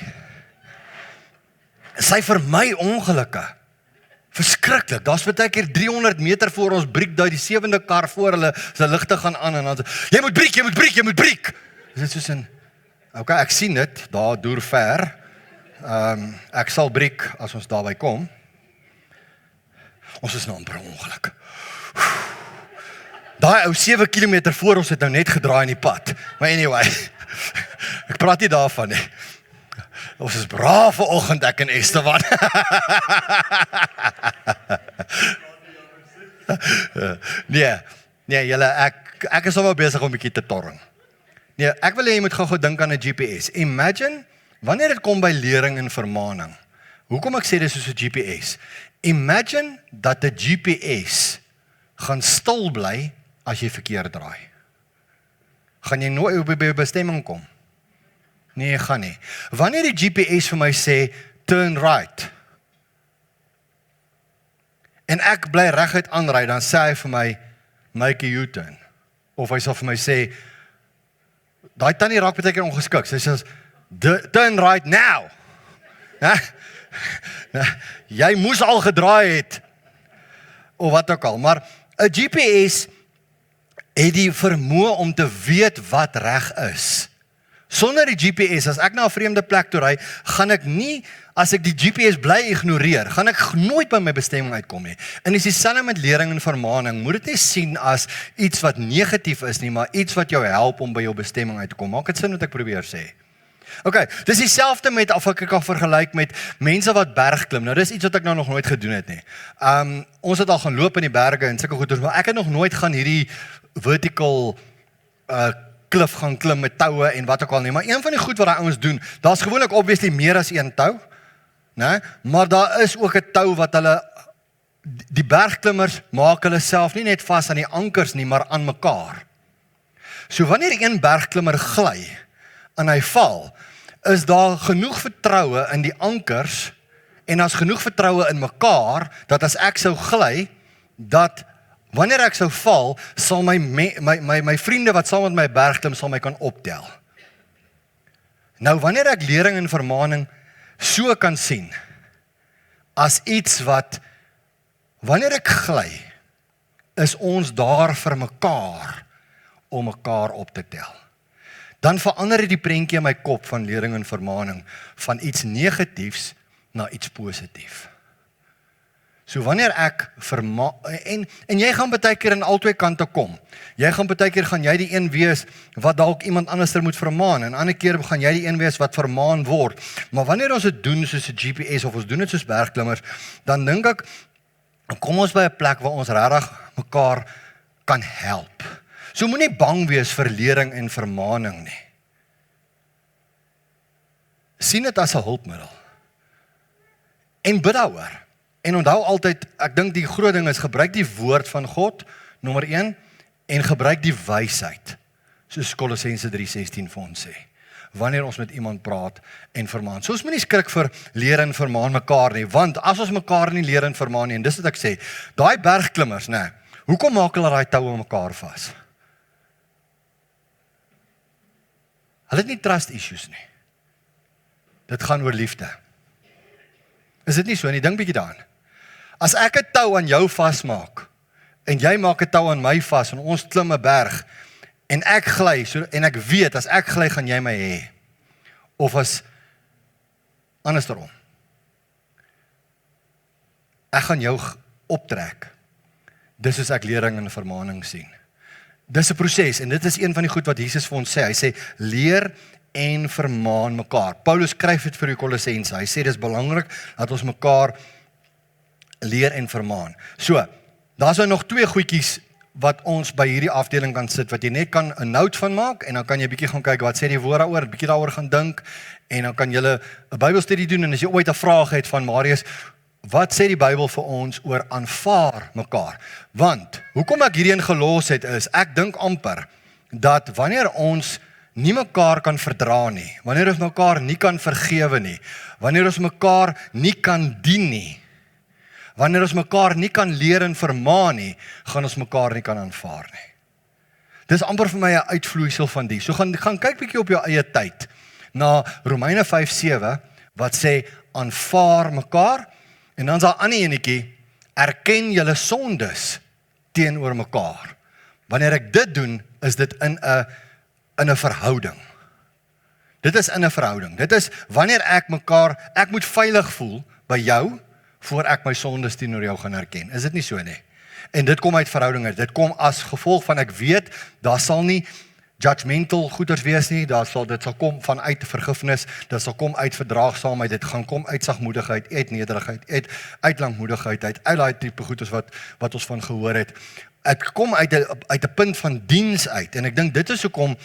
Sy vermy ongelukke. Verskriklik. Daar's baie keer 300 meter voor ons breek daai die 7de kar voor hulle se ligte gaan aan en dan sê jy moet breek. Is dit soos 'n okay, ek sien dit, daar deur ver. Ek sal breek as ons daarby kom. Ons is nou amper ongeluk. Daai ou 7 kilometer voor ons het nou net gedraai in die pad. Maar anyway, ek praat nie daarvan nie. Ons is braaf vanoggend, ek en Esteban. Nee, julle, ek is al wel besig om 'n bietjie te torring. Nee, ek wil hê jy moet gou dink aan 'n GPS. Imagine, wanneer dit kom by lering en vermaning, hoekom ek sê dis soos 'n GPS? Imagine dat 'n GPS gaan stil bly as jy verkeerd draai. Gaan jy nooit op by bestemming kom? Nee, gaan nie. Wanneer die GPS vir my sê, turn right, en ek bly reguit aanry, dan sê hy vir my, make a U-turn. Of hy sal vir my sê, daai tannie raak baie keer ongeskik. Sy sê, turn right now. Jy moes al gedraai het. Of wat ook al. Maar 'n GPS het die vermoë om te weet wat reg is. Sonder die GPS, as ek na 'n vreemde plek toe ry, gaan ek nie, as ek die GPS bly ignoreer, gaan ek nooit by my bestemming uitkom nie. En dis dieselfde met lering en vermaning. Moet dit nie sien as iets wat negatief is nie, maar iets wat jou help om by jou bestemming uit te kom. Maak dit sin wat ek probeer sê? Okay, dis dieselfde met of ek kan vergelyk met mense wat bergklim. Nou dis iets wat ek nou nog nooit gedoen het nie. Ons het al gaan loop in die berge en sulke goeders, maar ek het nog nooit gaan hierdie vertical klif gaan klim met toue en wat ook al nie. Maar een van die goed wat daai ouens doen, daar's gewoonlik obviously meer as een tou, né? Maar daar is ook 'n tou wat hulle die bergklimmers maak hulle self nie net vas aan die ankers nie, maar aan mekaar. So wanneer een bergklimmer gly en hy val, is daar genoeg vertroue in die ankers en daar's genoeg vertroue in mekaar dat as ek sou gly, dat wanneer ek sou val, sal my vriende wat saam met my bergklim sal my kan optel. Nou wanneer ek lering en vermaaning so kan sien as iets wat wanneer ek gly, is ons daar vir mekaar om mekaar op te tel. Dan verander dit die prentjie in my kop van lering en vermaaning van iets negatiefs na iets positief. So wanneer ek en jy gaan baie keer aan albei kante kom. Jy gaan baie keer gaan jy die een wees wat dalk iemand anderster moet vermaan en ander keer gaan jy die een wees wat vermaan word. Maar wanneer ons dit doen soos 'n GPS of ons doen dit soos bergklimmers, dan dink ek kom ons by 'n plek waar ons regtig mekaar kan help. So moenie bang wees vir lering en vermaaning nie. Sien dit as 'n hulpmiddel. En bid daaroor. En onthou altyd, ek dink die groot ding is gebruik die woord van God, nommer 1, en gebruik die wysheid. Soos Kolossense 3:16 vir ons sê. Wanneer ons met iemand praat en vermaan. So ons moenie skrik vir leer en vermaan mekaar nie, want as ons mekaar nie leer en vermaan nie, en dis wat ek sê, daai bergklimmers, nê, hoekom maak hulle daai toue mekaar vas? Hulle het nie trust issues nie. Dit gaan oor liefde. Is dit nie so nie? Dink bietjie daaraan. As ek 'n tou aan jou vasmaak en jy maak 'n tou aan my vas en ons klim 'n berg en ek gly en ek weet as ek gly gaan jy my hê. Of as andersom. Ek gaan jou optrek. Dis soos ek lering en vermaaning sien. Dis 'n proses en dit is een van die goed wat Jesus vir ons sê. Hy sê leer en vermaan mekaar. Paulus skryf dit vir die Kolossense. Hy sê dis belangrik dat ons mekaar leer en vermaan. So, daar's nog 2 goedjies wat ons by hierdie afdeling kan sit, wat jy net kan 'n note van maak, en dan kan jy bietjie gaan kyk wat sê die woord daaroor, bietjie daaroor gaan dink, en dan kan jy 'n Bybelstudie doen, en as jy ooit 'n vraag het van Marius, wat sê die Bybel vir ons oor aanvaar mekaar? Want, hoekom ek hierheen gelos het is, ek dink amper, dat wanneer ons nie mekaar kan verdra nie, wanneer ons mekaar nie kan vergewe nie, wanneer ons mekaar nie kan dien nie, wanneer ons mekaar nie kan leer en vermaan nie, gaan ons mekaar nie kan aanvaar nie. Dis amper vir my 'n uitvloeisel van die. So gaan kyk bietjie op jou eie tyd na Romeine 5:7 wat sê aanvaar mekaar, en dan is daar 'n ander enetjie, erken julle sondes teenoor mekaar. Wanneer ek dit doen, is dit in 'n verhouding. Dit is in 'n verhouding. Dit is wanneer ek moet veilig voel by jou voor ek my sondes teenoor jou gaan erken. Is dit nie so nie? En dit kom uit verhouding uit. Dit kom as gevolg van ek weet, daar sal nie judgmental goeders wees nie, dit sal kom vanuit vergifnis, dit sal kom uit verdraagsaamheid, dit gaan kom uit sagmoedigheid, uit nederigheid, uit lankmoedigheid, uit daai tipe goeders wat ons van gehoor het. Dit kom uit 'n punt van diens uit, en ek dink dit is hoekom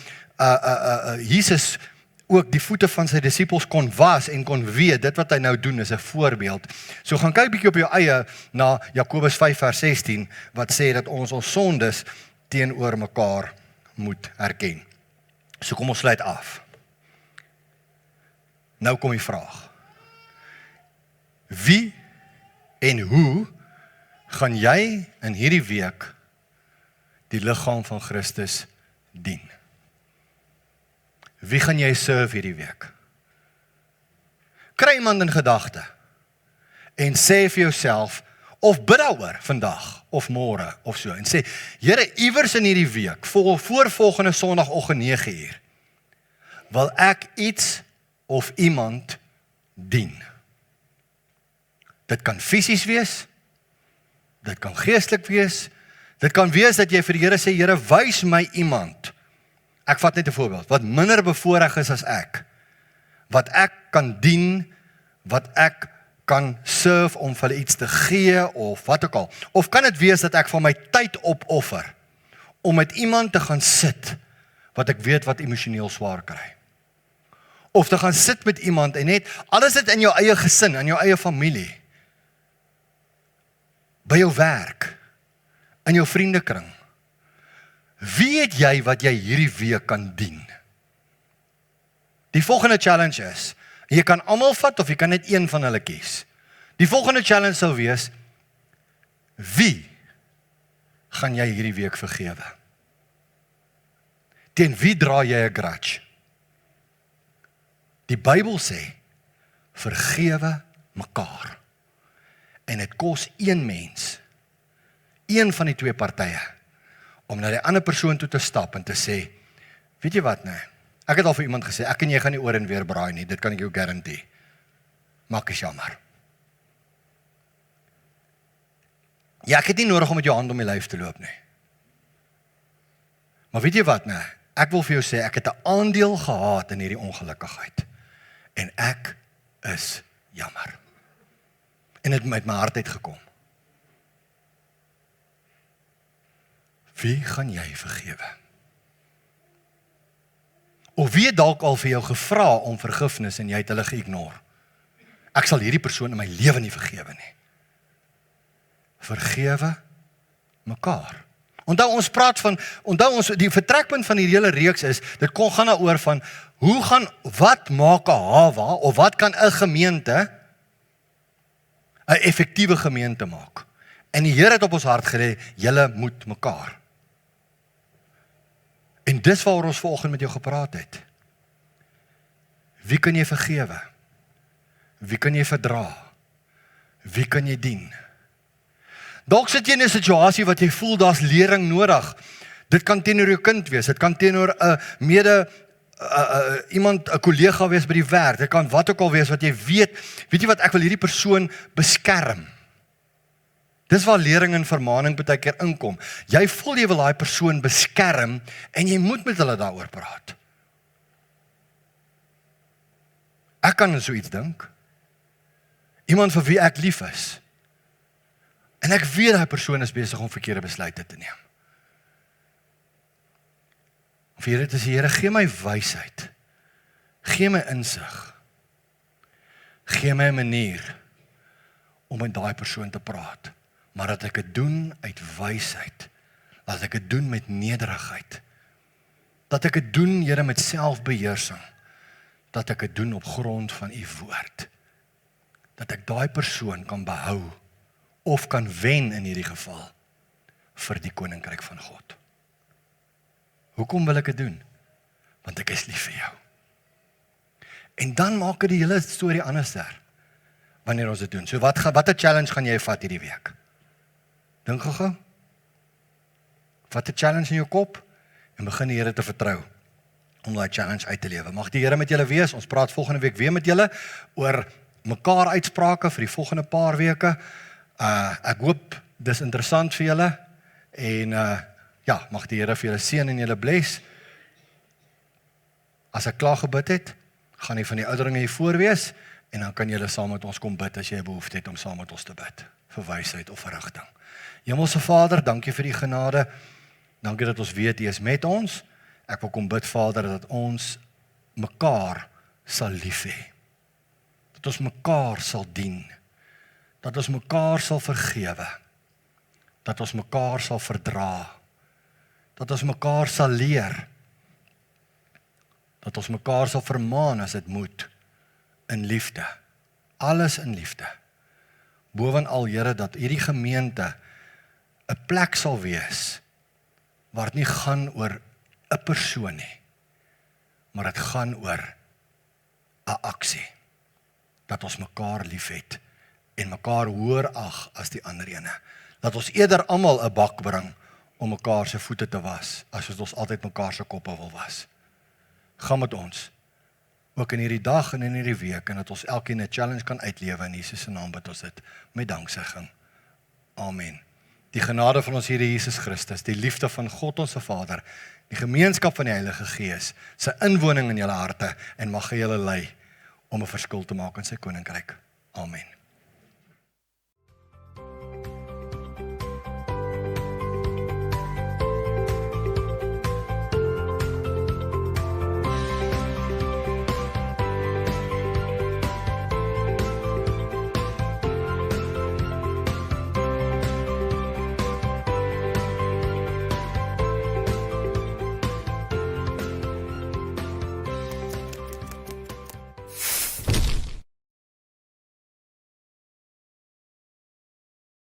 Jesus ook die voete van sy disippels kon was en kon weet, dit wat hy nou doen is 'n voorbeeld. So gaan kyk bietjie op jou eie na Jakobus 5:16, wat sê dat ons sondes teenoor mekaar moet erken. So kom ons sluit af. Nou kom die vraag. Wie en hoe gaan jy in hierdie week die liggaam van Christus dien? Wie gaan jy serve hierdie week? Kry iemand in gedagte en sê vir jouself, of bid daaroor vandag of môre of so, en sê, Here, iewers in hierdie week, voor volgende Sondagoggend 9:00, wil ek iets of iemand dien. Dit kan fisies wees, dit kan geestelik wees, dit kan wees dat jy vir die Here sê, Here, wys my iemand. Ek vat net 'n voorbeeld, wat minder bevoorreg is as ek, wat ek kan dien, wat ek kan serve om vir hulle iets te gee of wat ook al. Of kan dit wees dat ek van my tyd opoffer om met iemand te gaan sit wat ek weet wat emosioneel swaar kry. Of te gaan sit met iemand en net alles dit in jou eie gesin, in jou eie familie, by jou werk, in jou vriendekring. Wie het jy wat jy hierdie week kan dien? Die volgende challenge is, jy kan almal vat of jy kan net een van hulle kies. Die volgende challenge sal wees, wie gaan jy hierdie week vergewe? Teen wie dra jy 'n grudge? Die Bybel sê, vergewe mekaar. En dit kos een mens, een van die twee partye, om na die ander persoon toe te stap en te sê, weet jy wat nee, ek het al vir iemand gesê, ek en jy gaan nie oor en weer braai nie, dit kan ek jou garandeer. Maar ek is jammer. Ja, ek het nie nodig om met jou hand om die lyf te loop nie. Maar weet jy wat nee, ek wil vir jou sê, ek het 'n aandeel gehad in hierdie ongelukkigheid. En ek is jammer. En dit het met my hart uitgekom. Wie gaan jy vergewe? Of wie het dalk al vir jou gevra om vergifnis en jy het hulle geïgnoreer? Ek sal hierdie persoon in my lewe nie vergewe nie. Vergewe mekaar. Onthou ons die vertrekpunt van hierdie hele reeks is, dit gaan daaroor van, wat maak 'n hawa, of wat kan 'n gemeente 'n effektiewe gemeente maak? En die Here het op ons hart gelê, julle moet mekaar. En dis waaroor ons vanoggend met jou gepraat het. Wie kan jy vergewe? Wie kan jy verdra? Wie kan jy dien? Dalk sit jy in 'n situasie wat jy voel daar's lering nodig. Dit kan teenoor jou kind wees, dit kan teenoor 'n iemand, 'n kollega wees by die werk, dit kan wat ook al wees wat jy weet jy wat, ek wil hierdie persoon beskerm. Dis waar lering en vermaaning baie keer inkom. Jy voel jy wil daai persoon beskerm en jy moet met hulle daaroor praat. Ek kan so iets dink. Iemand vir wie ek lief is. En ek weet daai persoon is besig om verkeerde besluite te neem. Of Here, dit is Here, gee my wysheid. Gee my insig. Gee my 'n manier om met daai persoon te praat. Maar dat ek dit doen uit wysheid. Dat ek dit doen met nederigheid. Dat ek dit doen, Here, met selfbeheersing. Dat ek dit doen op grond van u woord. Dat ek daai persoon kan behou of kan wen in hierdie geval vir die koninkryk van God. Hoekom wil ek dit doen? Want ek is lief vir jou. En dan maak dit die hele storie anderster wanneer ons dit doen. So wat 'n challenge gaan jy vat hierdie week? Dink gou. Vat 'n challenge in jou kop en begin die Here te vertrou om daai challenge uit te lewe. Mag die Here met julle wees. Ons praat volgende week weer met julle oor mekaar uitsprake vir die volgende paar weke. Ek hoop dis interessant vir julle en ja, mag die Here vir julle seën en julle bless. As ek klaar gebid het, gaan die van die ouderlinge hier voor wees en dan kan julle saam met ons kom bid as jy 'n behoefte het om saam met ons te bid vir wysheid of vir rigting. Hemelse Vader, dankie vir die genade. Dankie dat ons weet U is met ons. Ek wil kom bid, Vader, dat ons mekaar sal lief hê. Dat ons mekaar sal dien. Dat ons mekaar sal vergewe. Dat ons mekaar sal verdra. Dat ons mekaar sal leer. Dat ons mekaar sal vermaan as dit moet. In liefde. Alles in liefde. Bovenal, Here, dat hierdie gemeente 'n plek sal wees waar dit nie gaan oor 'n persoon nie, maar dit gaan oor 'n aksie. Dat ons mekaar liefhet en mekaar hoër ag as die ander ene. Dat ons eerder almal 'n bak bring om mekaar se voete te was, as wat ons altyd mekaar se koppe wil was. Gaan met ons, ook in hierdie dag en in hierdie week, en dat ons elkeen 'n challenge kan uitlewe in Jesus se naam bid ons dit met danksegging. Amen. Die genade van ons Here Jesus Christus, die liefde van God ons Vader, die gemeenskap van die Heilige Gees, sy inwoning in julle harte, en mag hy julle lei om 'n verskil te maak in sy koninkryk. Amen.